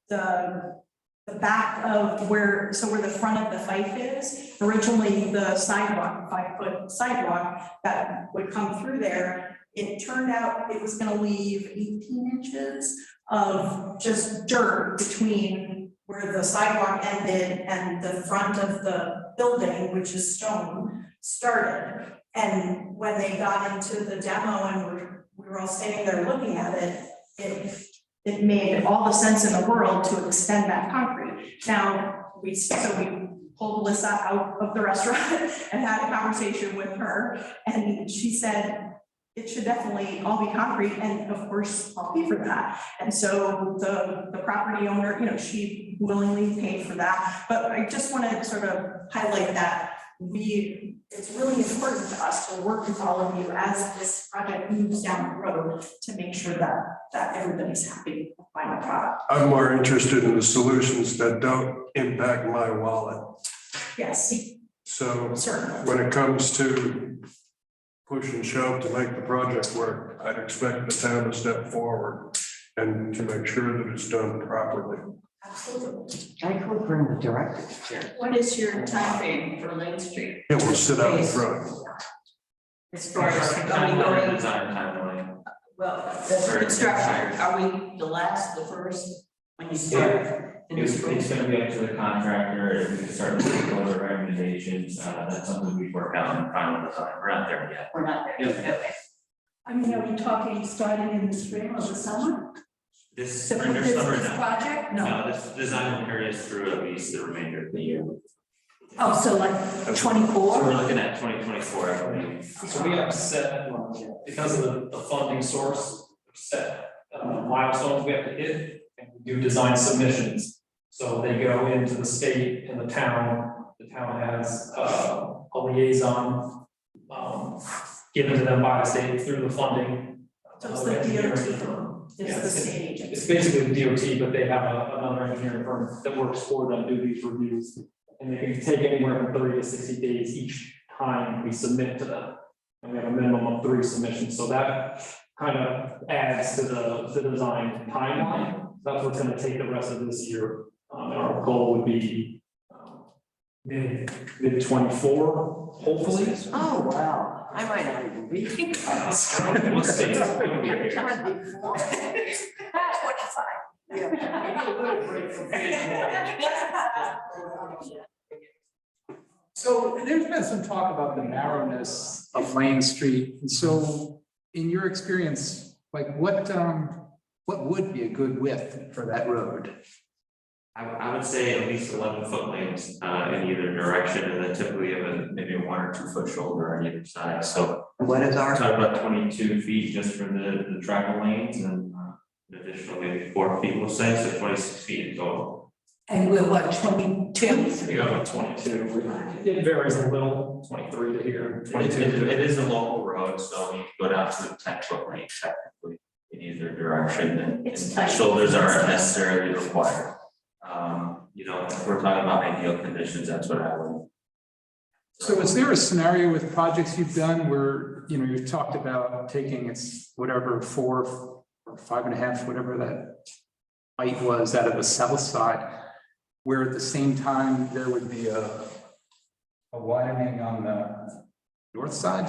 [SPEAKER 1] The back of where the front of the Fife is, originally the sidewalk, 5-foot sidewalk that would come through there, it turned out it was gonna leave 18 inches of just dirt between where the sidewalk ended and the front of the building, which is stone, started. And when they got into the demo and we were all standing there looking at it, it made all the sense in the world to extend that concrete. Now, we pulled Melissa out of the restaurant and had a conversation with her, and she said, it should definitely all be concrete, and of course, I'll pay for that. And so the property owner, she willingly paid for that. But I just want to sort of highlight that it's really important to us to work with all of you as this project moves down the road to make sure that everybody's happy with the final product.
[SPEAKER 8] I'm more interested in the solutions that don't impact my wallet.
[SPEAKER 1] Yes,
[SPEAKER 8] So
[SPEAKER 1] certainly.
[SPEAKER 8] when it comes to push and shove to make the project work, I'd expect the town to step forward and to make sure that it's done properly.
[SPEAKER 1] Absolutely.
[SPEAKER 3] I could bring the director's chair.
[SPEAKER 5] What is your time frame for Lane Street?
[SPEAKER 8] It will sit out in front.
[SPEAKER 5] As far as,
[SPEAKER 4] Timeline, design timeline.
[SPEAKER 5] well, the construction, are we the last, the first, when you start?
[SPEAKER 4] It's gonna be up to the contractor, if we can start to go to recommendations, that's something we work out in final design, we're not there yet.
[SPEAKER 5] We're not there, okay.
[SPEAKER 1] I mean, are we talking starting in the spring or the summer?
[SPEAKER 4] This,
[SPEAKER 5] So for
[SPEAKER 4] spring or
[SPEAKER 5] this
[SPEAKER 4] summer now.
[SPEAKER 5] project?
[SPEAKER 4] No, this design will carry us through at least the remainder of the year.
[SPEAKER 5] Oh, so like
[SPEAKER 4] So we're
[SPEAKER 5] 24?
[SPEAKER 4] looking at 2024, I believe.
[SPEAKER 2] So we have set, because of the funding source, set milestones we have to hit, and we do design submissions. So they go into the state and the town has a liaison given to them by the state through the funding.
[SPEAKER 1] So it's the DOT firm, it's the state agency.
[SPEAKER 2] It's basically the DOT, but they have another engineering firm that works for them, do these reviews. And they can take anywhere from 30 to 60 days each time we submit to them. And we have a minimum of 3 submissions, so that kind of adds to the design timeline. That's what's gonna take the rest of this year. And our goal would be mid 24, hopefully.
[SPEAKER 3] Oh, wow. I might not even be.
[SPEAKER 4] We'll see. You'll be here.
[SPEAKER 3] 25.
[SPEAKER 11] So there's been some talk about the narrowness of Lane Street. And so in your experience, like what would be a good width for that road?
[SPEAKER 4] I would say at least 11-foot lanes in either direction, and then typically you have maybe a 1 or 2 foot shoulder on either side, so.
[SPEAKER 3] What is
[SPEAKER 4] We're
[SPEAKER 3] our,
[SPEAKER 4] talking about 22 feet just for the travel lanes and an additional maybe 4 feet, we'll say, so 26 feet in total.
[SPEAKER 5] And we're what, 22?
[SPEAKER 2] You go to 22, it varies a little, 23 to here, 22.
[SPEAKER 4] It is a local road, so you go down to the 10-foot lane technically in either direction, and
[SPEAKER 5] It's tight.
[SPEAKER 4] shoulders aren't necessarily required. If we're talking about ideal conditions, that's what I would.
[SPEAKER 11] So is there a scenario with projects you've done where, you've talked about taking its whatever 4 or 5.5, whatever that height was out of the south side, where at the same time there would be a widening on the north side?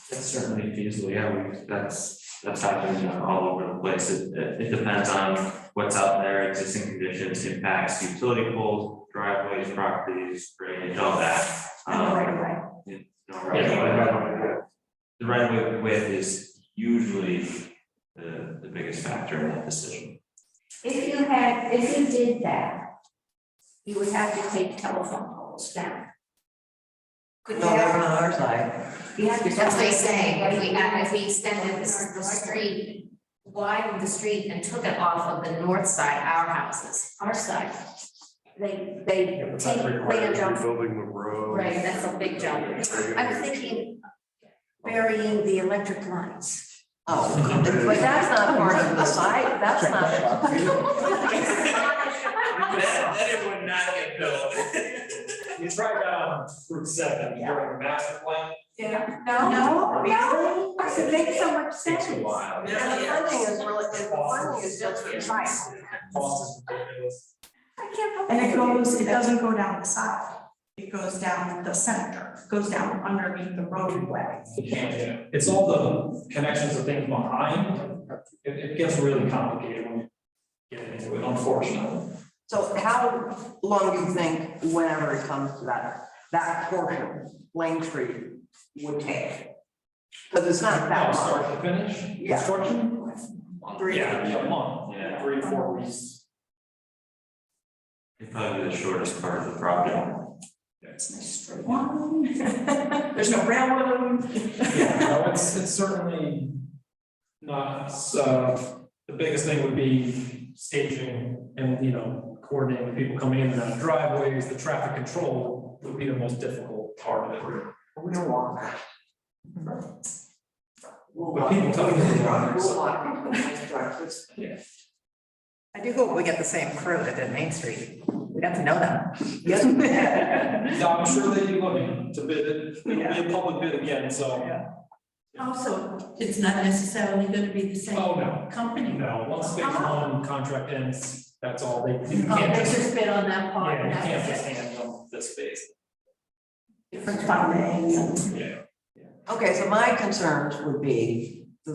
[SPEAKER 4] It's certainly feasible, yeah, that's happening all over the place. It depends on what's out there, existing conditions, impacts, utility poles, driveways, properties, drainage, all that. The right of way width is usually the biggest factor in that decision.
[SPEAKER 6] If you did that, you would have to take telephone poles down.
[SPEAKER 3] no, they're on our side.
[SPEAKER 6] You have to.
[SPEAKER 9] That's what he's saying, if we extended the street, widened the street and took it off of the north side, our houses,
[SPEAKER 6] Our side. They take,
[SPEAKER 8] Building the road.
[SPEAKER 6] right, that's a big jump. I'm thinking burying the electric lines.
[SPEAKER 3] Oh, but that's not part of the site, that's not.
[SPEAKER 4] That it would not get built.
[SPEAKER 2] You tried that on Route 7 during the master plan.
[SPEAKER 6] Yeah. No. It makes so much
[SPEAKER 4] Takes
[SPEAKER 6] sense.
[SPEAKER 4] a while.
[SPEAKER 3] Yeah, the funding is really, the funding is just for site.
[SPEAKER 2] Cost is ridiculous.
[SPEAKER 6] I can't.
[SPEAKER 1] And it doesn't go down the side, it goes down the center, it goes down underneath the roadway.
[SPEAKER 2] It's all the connections of things behind, it gets really complicated when you get into it, unfortunately.
[SPEAKER 3] So how long do you think, whenever it comes to that portion, Lane Street would take? Because it's not that long.
[SPEAKER 2] Start to finish,
[SPEAKER 3] Yeah.
[SPEAKER 2] construction? Yeah, a month,
[SPEAKER 4] Yeah.
[SPEAKER 2] 3 to 4 weeks.
[SPEAKER 4] It'd probably be the shortest part of the project.
[SPEAKER 1] It's a straight line. There's no railroad.
[SPEAKER 2] Yeah, no, it's certainly not, the biggest thing would be staging and, coordinating with people coming in and out of driveways, the traffic control would be the most difficult part of it.
[SPEAKER 3] We don't want that.
[SPEAKER 2] But people tell me they're driving,
[SPEAKER 3] We'll
[SPEAKER 2] so.
[SPEAKER 3] walk.
[SPEAKER 2] Yeah.
[SPEAKER 12] I do hope we get the same crew that did Main Street. We got to know them.
[SPEAKER 3] Yes.
[SPEAKER 2] Yeah, I'm sure they'd be looking to bid it, it'll be a public bid again, so.
[SPEAKER 5] Also, it's not necessarily gonna be the same
[SPEAKER 2] Oh, no.
[SPEAKER 5] company.
[SPEAKER 2] No, once phase 1 contract ends, that's all you
[SPEAKER 5] Oh,
[SPEAKER 2] can't
[SPEAKER 5] they
[SPEAKER 2] just,
[SPEAKER 5] just bid on that part.
[SPEAKER 2] yeah, you
[SPEAKER 5] and
[SPEAKER 2] can't
[SPEAKER 5] that's
[SPEAKER 2] just
[SPEAKER 5] it.
[SPEAKER 2] hand them this phase.
[SPEAKER 1] Different funding and.
[SPEAKER 2] Yeah.
[SPEAKER 3] Okay, so my concerns would be the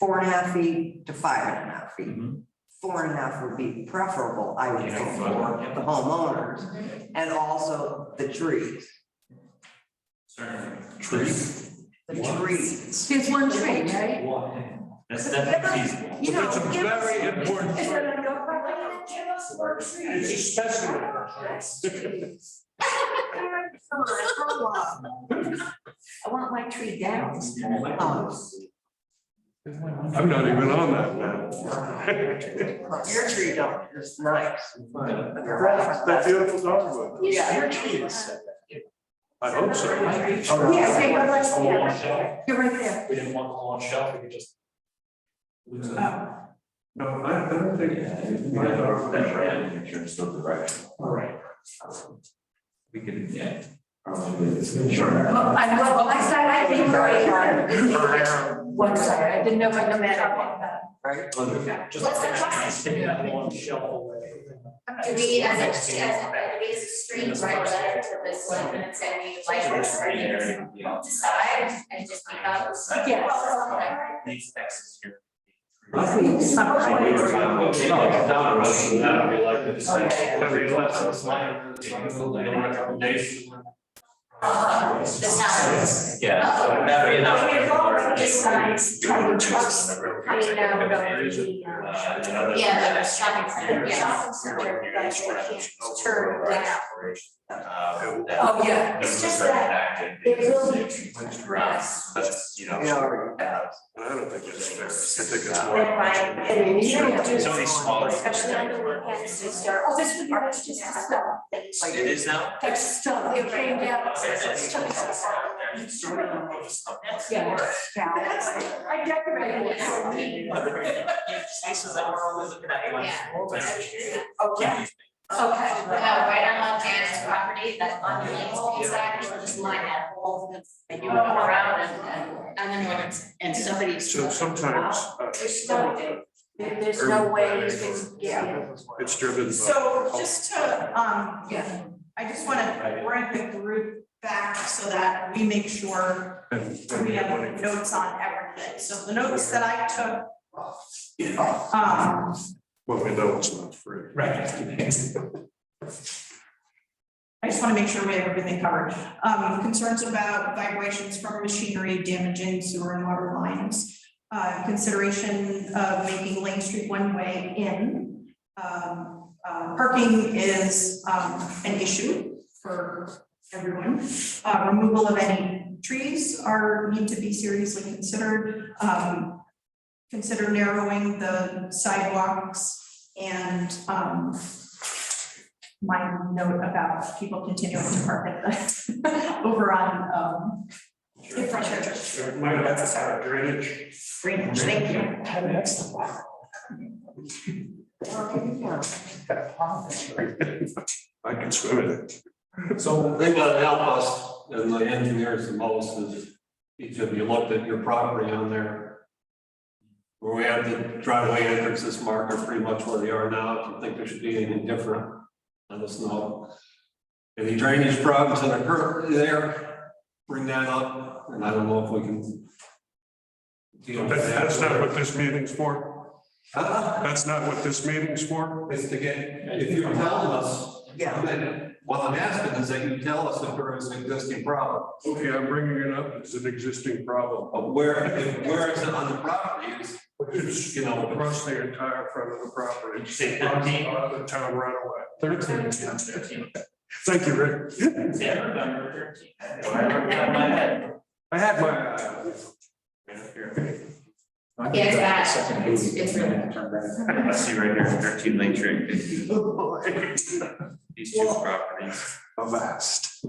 [SPEAKER 3] 4.5 feet to 5.5 feet.
[SPEAKER 4] Mhm.
[SPEAKER 3] 4.5 would be preferable, I would think, for the homeowners, and also the trees.
[SPEAKER 4] Certainly.
[SPEAKER 3] The trees.
[SPEAKER 5] There's one tree, right?
[SPEAKER 4] That's definitely feasible.
[SPEAKER 3] You know,
[SPEAKER 8] It's a
[SPEAKER 3] give us-
[SPEAKER 8] very important.
[SPEAKER 6] Is it a go for land? Give us more trees.
[SPEAKER 8] It's especially.
[SPEAKER 6] I want my tree down.
[SPEAKER 8] I'm not even on that now.
[SPEAKER 3] Your tree don't, is nice.
[SPEAKER 8] That beautiful dogwood.
[SPEAKER 3] Yeah,
[SPEAKER 8] your tree is. I hope so.
[SPEAKER 6] Yeah, okay, well, let's-
[SPEAKER 2] A
[SPEAKER 6] yeah.
[SPEAKER 2] lawn shelf.
[SPEAKER 6] You're right there.
[SPEAKER 2] We didn't want the lawn shelf, we could just. Lose it.
[SPEAKER 8] No, I don't think.
[SPEAKER 4] That's right, make sure it's still the right.
[SPEAKER 2] All right.
[SPEAKER 4] We could, yeah. Sure.
[SPEAKER 5] Well, I think right on one side, I didn't know what no matter what.
[SPEAKER 3] right?
[SPEAKER 10] What's the process? Do we, as a street, write a letter to the selectmen and say we like this, and decide, and just becomes?
[SPEAKER 5] Yes.
[SPEAKER 4] These texts here.
[SPEAKER 10] The town.
[SPEAKER 4] Yeah. That'd be enough.
[SPEAKER 10] We've already decided kind of trucks coming down the yeah, the shopping center, yeah. That we can't turn down.
[SPEAKER 5] Oh, yeah.
[SPEAKER 10] It's just that it will be.
[SPEAKER 4] That's, you know.
[SPEAKER 8] I don't think it's fair. I think it's
[SPEAKER 10] And
[SPEAKER 8] more.
[SPEAKER 10] I mean, you don't do.
[SPEAKER 4] Some of these smaller-
[SPEAKER 10] Especially on the weekends, we start.
[SPEAKER 5] Oh, this would be nice to have stuff.
[SPEAKER 4] It is now?
[SPEAKER 5] That's stuff. It came down. Yeah. I decorated it.
[SPEAKER 4] Spaces that we're always looking at.
[SPEAKER 10] Okay.
[SPEAKER 5] Okay.
[SPEAKER 10] Right on Janet's property, that underneath, exactly, just line that whole, and you come around and then when it's, and somebody's.
[SPEAKER 8] So sometimes,
[SPEAKER 6] There's no way you can, yeah.
[SPEAKER 8] it's driven by.
[SPEAKER 1] So just to,
[SPEAKER 5] Yeah.
[SPEAKER 1] I just want to bring the group back so that we make sure we have notes on everything. So the notes that I took,
[SPEAKER 8] Well, we know it's not free.
[SPEAKER 2] Right.
[SPEAKER 1] I just want to make sure we have everything covered. Concerns about vibrations from machinery damaging sewer and water lines. Consideration of making Lane Street one-way in. Parking is an issue for everyone. Removal of any trees need to be seriously considered. Consider narrowing the sidewalks and my note about people continuing to park at the over on in front of church.
[SPEAKER 8] Might have to drainage.
[SPEAKER 1] Greenwich, thank you.
[SPEAKER 8] I can swim in it.
[SPEAKER 7] So the thing that help us and the engineers the most is each of you looked at your property on there. Where we have the driveway entrances marked are pretty much where they are now. If you think there should be anything different, let us know. Any drainage problems that occur there, bring that up, and I don't know if we can.
[SPEAKER 8] That's not what this meeting's for.
[SPEAKER 7] Huh?
[SPEAKER 8] That's not what this meeting's for.
[SPEAKER 7] It's to get, if you're telling us,
[SPEAKER 3] Yeah.
[SPEAKER 7] then what I'm asking is that you tell us if there is an existing problem.
[SPEAKER 8] Okay, I'm bringing it up. It's an existing problem.
[SPEAKER 7] But where is it on the property?
[SPEAKER 8] It's, you know, across the entire front of the property.
[SPEAKER 4] Say 13?
[SPEAKER 8] The town right away.
[SPEAKER 2] 13.
[SPEAKER 8] Thank you, Rick.
[SPEAKER 4] Yeah, I remember 13. I remember that in my head.
[SPEAKER 8] I had my eye on it.
[SPEAKER 10] Yeah, it's bad. It's really.
[SPEAKER 4] Let's see right here, 13 Lane Street. These two properties,
[SPEAKER 8] Vast.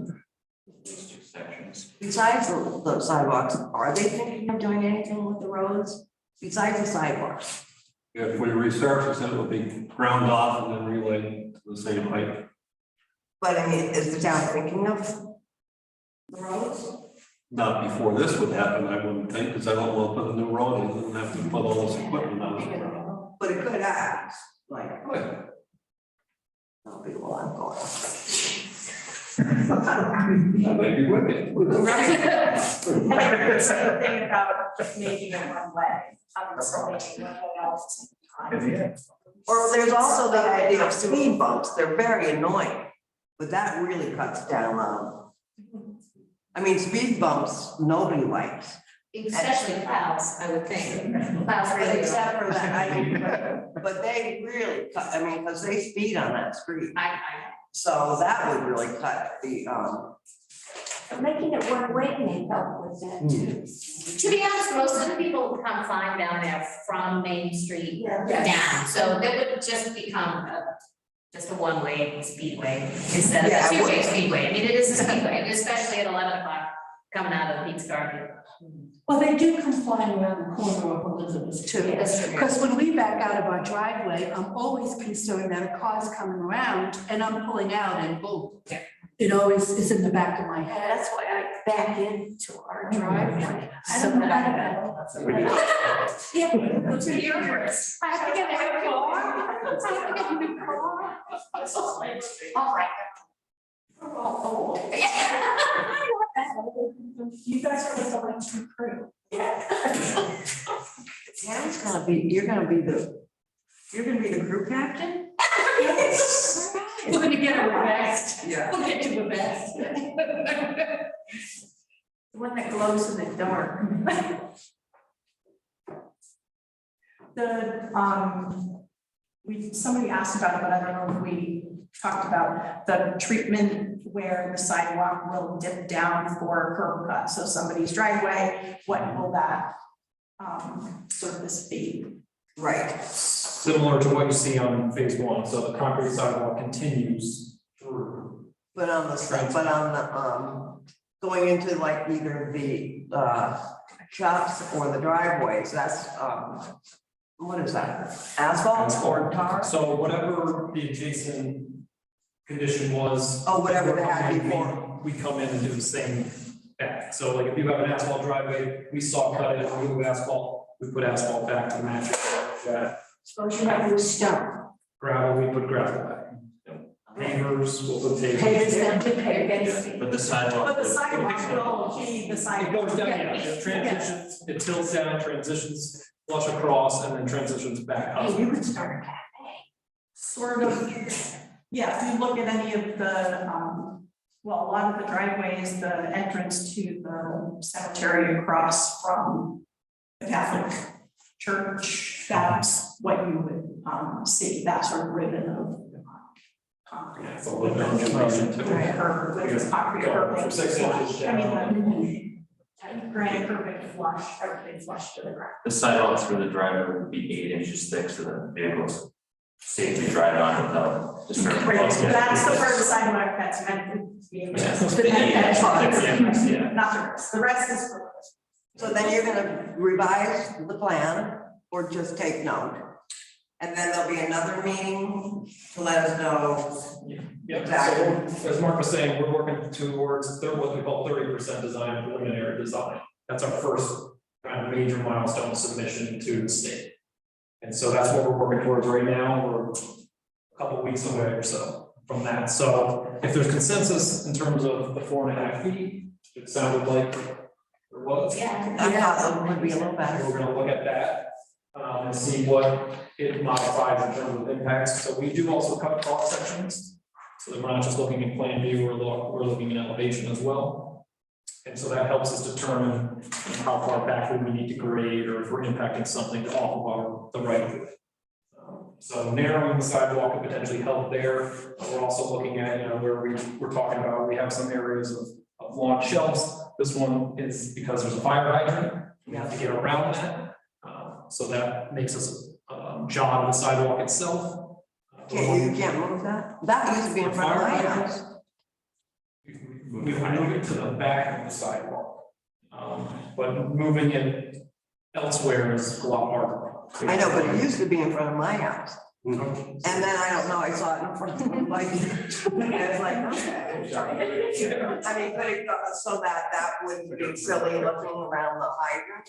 [SPEAKER 4] these two sections.
[SPEAKER 3] Besides the sidewalks, are they thinking of doing anything with the roads besides the sidewalks?
[SPEAKER 7] If we resurface it, it'll be ground off and then relayed to the same height.
[SPEAKER 3] But I mean, is the town thinking of the roads?
[SPEAKER 7] Not before this would happen, I wouldn't think, because I don't want to put a new road in and have to put all this equipment on it.
[SPEAKER 3] But it could act like,
[SPEAKER 7] Good.
[SPEAKER 3] oh, well, I'm going.
[SPEAKER 7] That might be wicked.
[SPEAKER 1] The same thing about making it one way. So making one way else.
[SPEAKER 3] Or there's also the idea of speed bumps. They're very annoying, but that really cuts down. I mean, speed bumps, nobody likes.
[SPEAKER 10] Especially plows, I would think. Plows really.
[SPEAKER 3] Except for that, I mean, but they really cut, I mean, because they speed on that street. So that would really cut the,
[SPEAKER 6] Making it one way may help with that too.
[SPEAKER 10] To be honest, most of the people who come flying down there from Main Street
[SPEAKER 6] Yeah.
[SPEAKER 10] down, so that would just become just a one-way speedway instead of
[SPEAKER 3] Yeah,
[SPEAKER 10] a
[SPEAKER 3] it
[SPEAKER 10] two-way
[SPEAKER 3] would.
[SPEAKER 10] speedway. I mean, it is a speedway, especially at 11 o'clock coming out of Pete's Garden.
[SPEAKER 5] Well, they do come flying around the corner of Elizabeth too.
[SPEAKER 10] That's true.
[SPEAKER 5] Because when we back out of our driveway, I'm always concerned that a car's coming around and I'm pulling out and boom. It always is in the back of my head.
[SPEAKER 6] That's why I back into our driveway.
[SPEAKER 5] I don't know how to. Yeah, go to yours.
[SPEAKER 6] I have to get a new car. I have to get a new car. All right. Oh.
[SPEAKER 1] You guys are the election crew.
[SPEAKER 3] Sam's gonna be, you're gonna be the group captain?
[SPEAKER 5] We're gonna get her a vest.
[SPEAKER 3] Yeah.
[SPEAKER 5] We'll get you a vest.
[SPEAKER 1] The one that glows in the dark. Somebody asked about it, but I don't know if we talked about the treatment where the sidewalk will dip down for a curb cut. So somebody's driveway, what will that surface be?
[SPEAKER 3] Right,
[SPEAKER 2] Similar to what you see on phase one, so the concrete sidewalk continues through.
[SPEAKER 3] but on the, going into like either the, shops or the driveways, that's, what is that? Asphalt or tar?
[SPEAKER 2] So whatever the adjacent condition was.
[SPEAKER 3] Oh, whatever they had
[SPEAKER 2] we-
[SPEAKER 3] before.
[SPEAKER 2] We come in and do the same back, so like if you have an asphalt driveway, we saw cut it, remove asphalt, we put asphalt back to match it. That
[SPEAKER 6] Suppose you have loose stone.
[SPEAKER 2] gravel, we put gravel back. Pavers, we'll put pavers.
[SPEAKER 6] Pavers, then put pavers.
[SPEAKER 4] Yeah, but the sidewalk.
[SPEAKER 1] But the sidewalk will be the
[SPEAKER 2] It
[SPEAKER 1] sidewalk.
[SPEAKER 2] goes down, yeah, it transitions, it tilts down, transitions flush across, and then transitions back up.
[SPEAKER 6] Hey, you could start a cafe.
[SPEAKER 1] Sort of, yeah, if you look at any of the, well, a lot of the driveways, the entrance to the cemetery across from the Catholic Church, that's what you would, see, that sort of ribbon of concrete.
[SPEAKER 2] Yeah, it's a little bit of information too.
[SPEAKER 1] Curb, with concrete
[SPEAKER 2] Go from
[SPEAKER 1] curb,
[SPEAKER 2] 6 inches
[SPEAKER 1] I mean,
[SPEAKER 2] down.
[SPEAKER 1] the granite curb flush, everything flush to the ground.
[SPEAKER 4] The sidewalk through the driveway would be 8 inches thick, so that vehicles safely drive on without disturbing.
[SPEAKER 1] Right, that's the part of the sidewalk that's meant to be.
[SPEAKER 4] Yeah.
[SPEAKER 1] That part.
[SPEAKER 4] Yeah.
[SPEAKER 1] Not the rest, the rest is.
[SPEAKER 3] So then you're gonna revise the plan or just take note? And then there'll be another meeting to let us know.
[SPEAKER 2] Yeah,
[SPEAKER 3] Exactly.
[SPEAKER 2] so as Mark was saying, we're working towards what we call 30% design, preliminary design. That's our first kind of major milestone submission to the state. And so that's what we're working towards right now. We're a couple of weeks away or so from that. So if there's consensus in terms of the 4.5 feet, it sounded like there was.
[SPEAKER 6] Yeah.
[SPEAKER 3] I thought it would be a little better.
[SPEAKER 2] We're gonna look at that, and see what it modifies in terms of impacts. So we do also cut cross sections. So that we're not just looking in plan view, we're looking in elevation as well. And so that helps us determine how far back we need to grade, or if we're impacting something off of the right of way. So narrowing the sidewalk could potentially help there. We're also looking at, where we're talking about, we have some areas of lawn shelves. This one is because there's a fire hydrant, we have to get around that. So that makes us jog the sidewalk itself.
[SPEAKER 3] You can't move that? That used to be in front of my house.
[SPEAKER 2] We would move it to the back of the sidewalk. But moving it elsewhere is a lot harder.
[SPEAKER 3] I know, but it used to be in front of my house. And then I don't know, I saw it in front of my, and it's like, okay. I mean, but it, so that wouldn't be silly looking around the hydrant.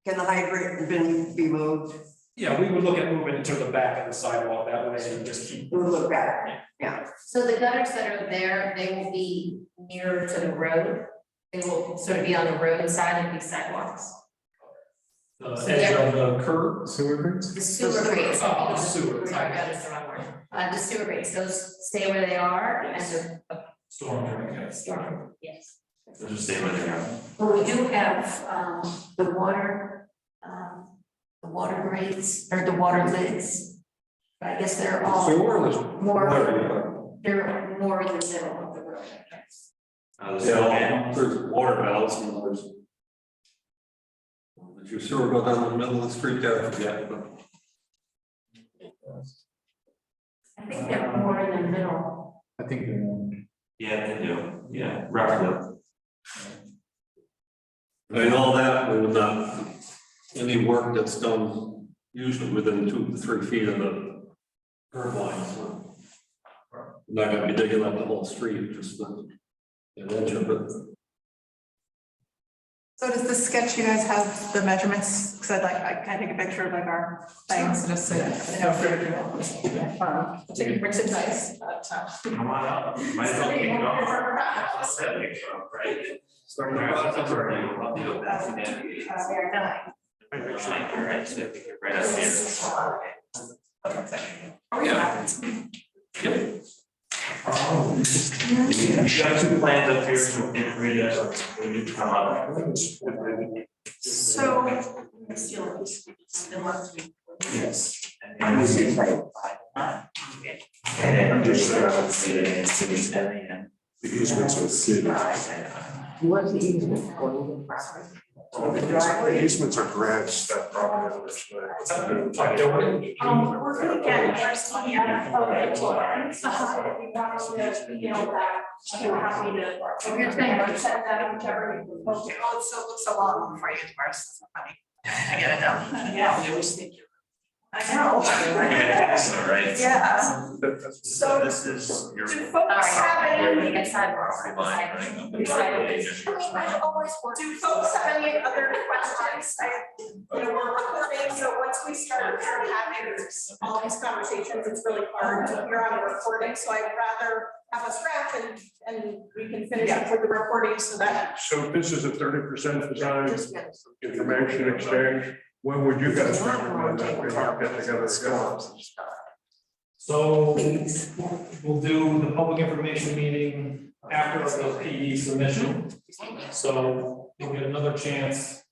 [SPEAKER 3] Can the hydrant be moved?
[SPEAKER 2] Yeah, we would look at moving it to the back of the sidewalk that way and just keep.
[SPEAKER 3] We'll look at it, yeah.
[SPEAKER 10] So the gutters that are there, they will be nearer to the road. They will sort of be on the road side of these sidewalks.
[SPEAKER 2] The edge of the curb, sewer grates?
[SPEAKER 10] The sewer grates.
[SPEAKER 2] Oh, the sewer.
[SPEAKER 10] Sorry, gutters the wrong word. The sewer grates, those stay where they are and the
[SPEAKER 2] Storm drain, yes.
[SPEAKER 10] storm, yes.
[SPEAKER 4] So just stay where they are.
[SPEAKER 5] Well, we do have the water grates or the water lids. But I guess they're all
[SPEAKER 7] Sewer is
[SPEAKER 5] more, they're more in the middle of the road, I guess.
[SPEAKER 7] Yeah, there's water valves and there's. Did your sewer go down the middle of the street there? I forget, but.
[SPEAKER 5] I think they're more in the middle.
[SPEAKER 11] I think they're.
[SPEAKER 4] Yeah, they do, yeah, roughly.
[SPEAKER 7] I mean, all that, we would not, any work that's done usually within 2 to 3 feet of the curb line, so. Not gonna be digging up the whole street, just the edge of it.
[SPEAKER 12] So does the sketch, you guys have the measurements? Because I can take a picture of like our things, just so you know. Taking bricks and dice, but.
[SPEAKER 4] Come on up, might as well kick it off. Let's set a picture up, right? Start with I'll do it back again. Right, so if you get right up here.
[SPEAKER 2] Oh, yeah. Yep.
[SPEAKER 4] You got two plans up here, so feel free to come up.
[SPEAKER 1] So.
[SPEAKER 4] Yes. And I'm just
[SPEAKER 8] The easements are city.
[SPEAKER 3] What's the easement going to the property?
[SPEAKER 8] The easements are grants that property owners.
[SPEAKER 1] We're gonna get first money out of it. If you want to email that, I'm happy to. If you're saying to send that, whichever. Okay, oh, it still looks so long before you get to ours, it's funny. I get it now. Yeah.
[SPEAKER 4] I always think you're.
[SPEAKER 1] I know.
[SPEAKER 4] All right.
[SPEAKER 1] Yeah.
[SPEAKER 4] So this is your.
[SPEAKER 1] Do folks have any?
[SPEAKER 10] It's not.
[SPEAKER 1] Do folks have any other questions? We're recording, so once we start having all these conversations, it's really hard to hear on a recording, so I'd rather have us wrap and we can finish up with the recording so that.
[SPEAKER 8] So this is a 30% design information exchange. When would you guys recommend that we all get together again?
[SPEAKER 2] So we'll do the public information meeting after the PE submission. So you'll get another chance,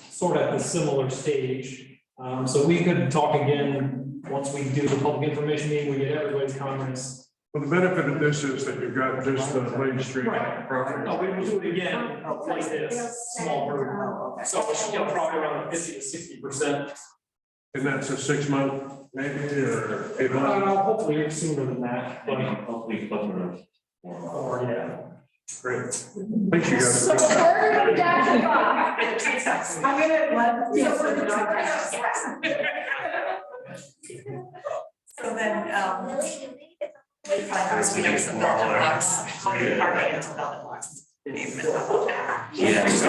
[SPEAKER 2] sort of at the similar stage. So we could talk again, once we do the public information meeting, we get everybody's comments.
[SPEAKER 8] Well, the benefit of this is that you've got just the Lane Street property.
[SPEAKER 2] No, we will do it again, like this, small group. So we should get probably around 50 to 60%.
[SPEAKER 8] And that's a 6 month, maybe, or 8 months?
[SPEAKER 2] Hopefully sooner than that, but
[SPEAKER 4] Hopefully closer.
[SPEAKER 2] or yeah.
[SPEAKER 8] Great. Thank you guys.
[SPEAKER 1] So we're down to five. I'm gonna let.
[SPEAKER 12] So then, we know some building blocks, parking into building blocks.
[SPEAKER 4] Yeah. So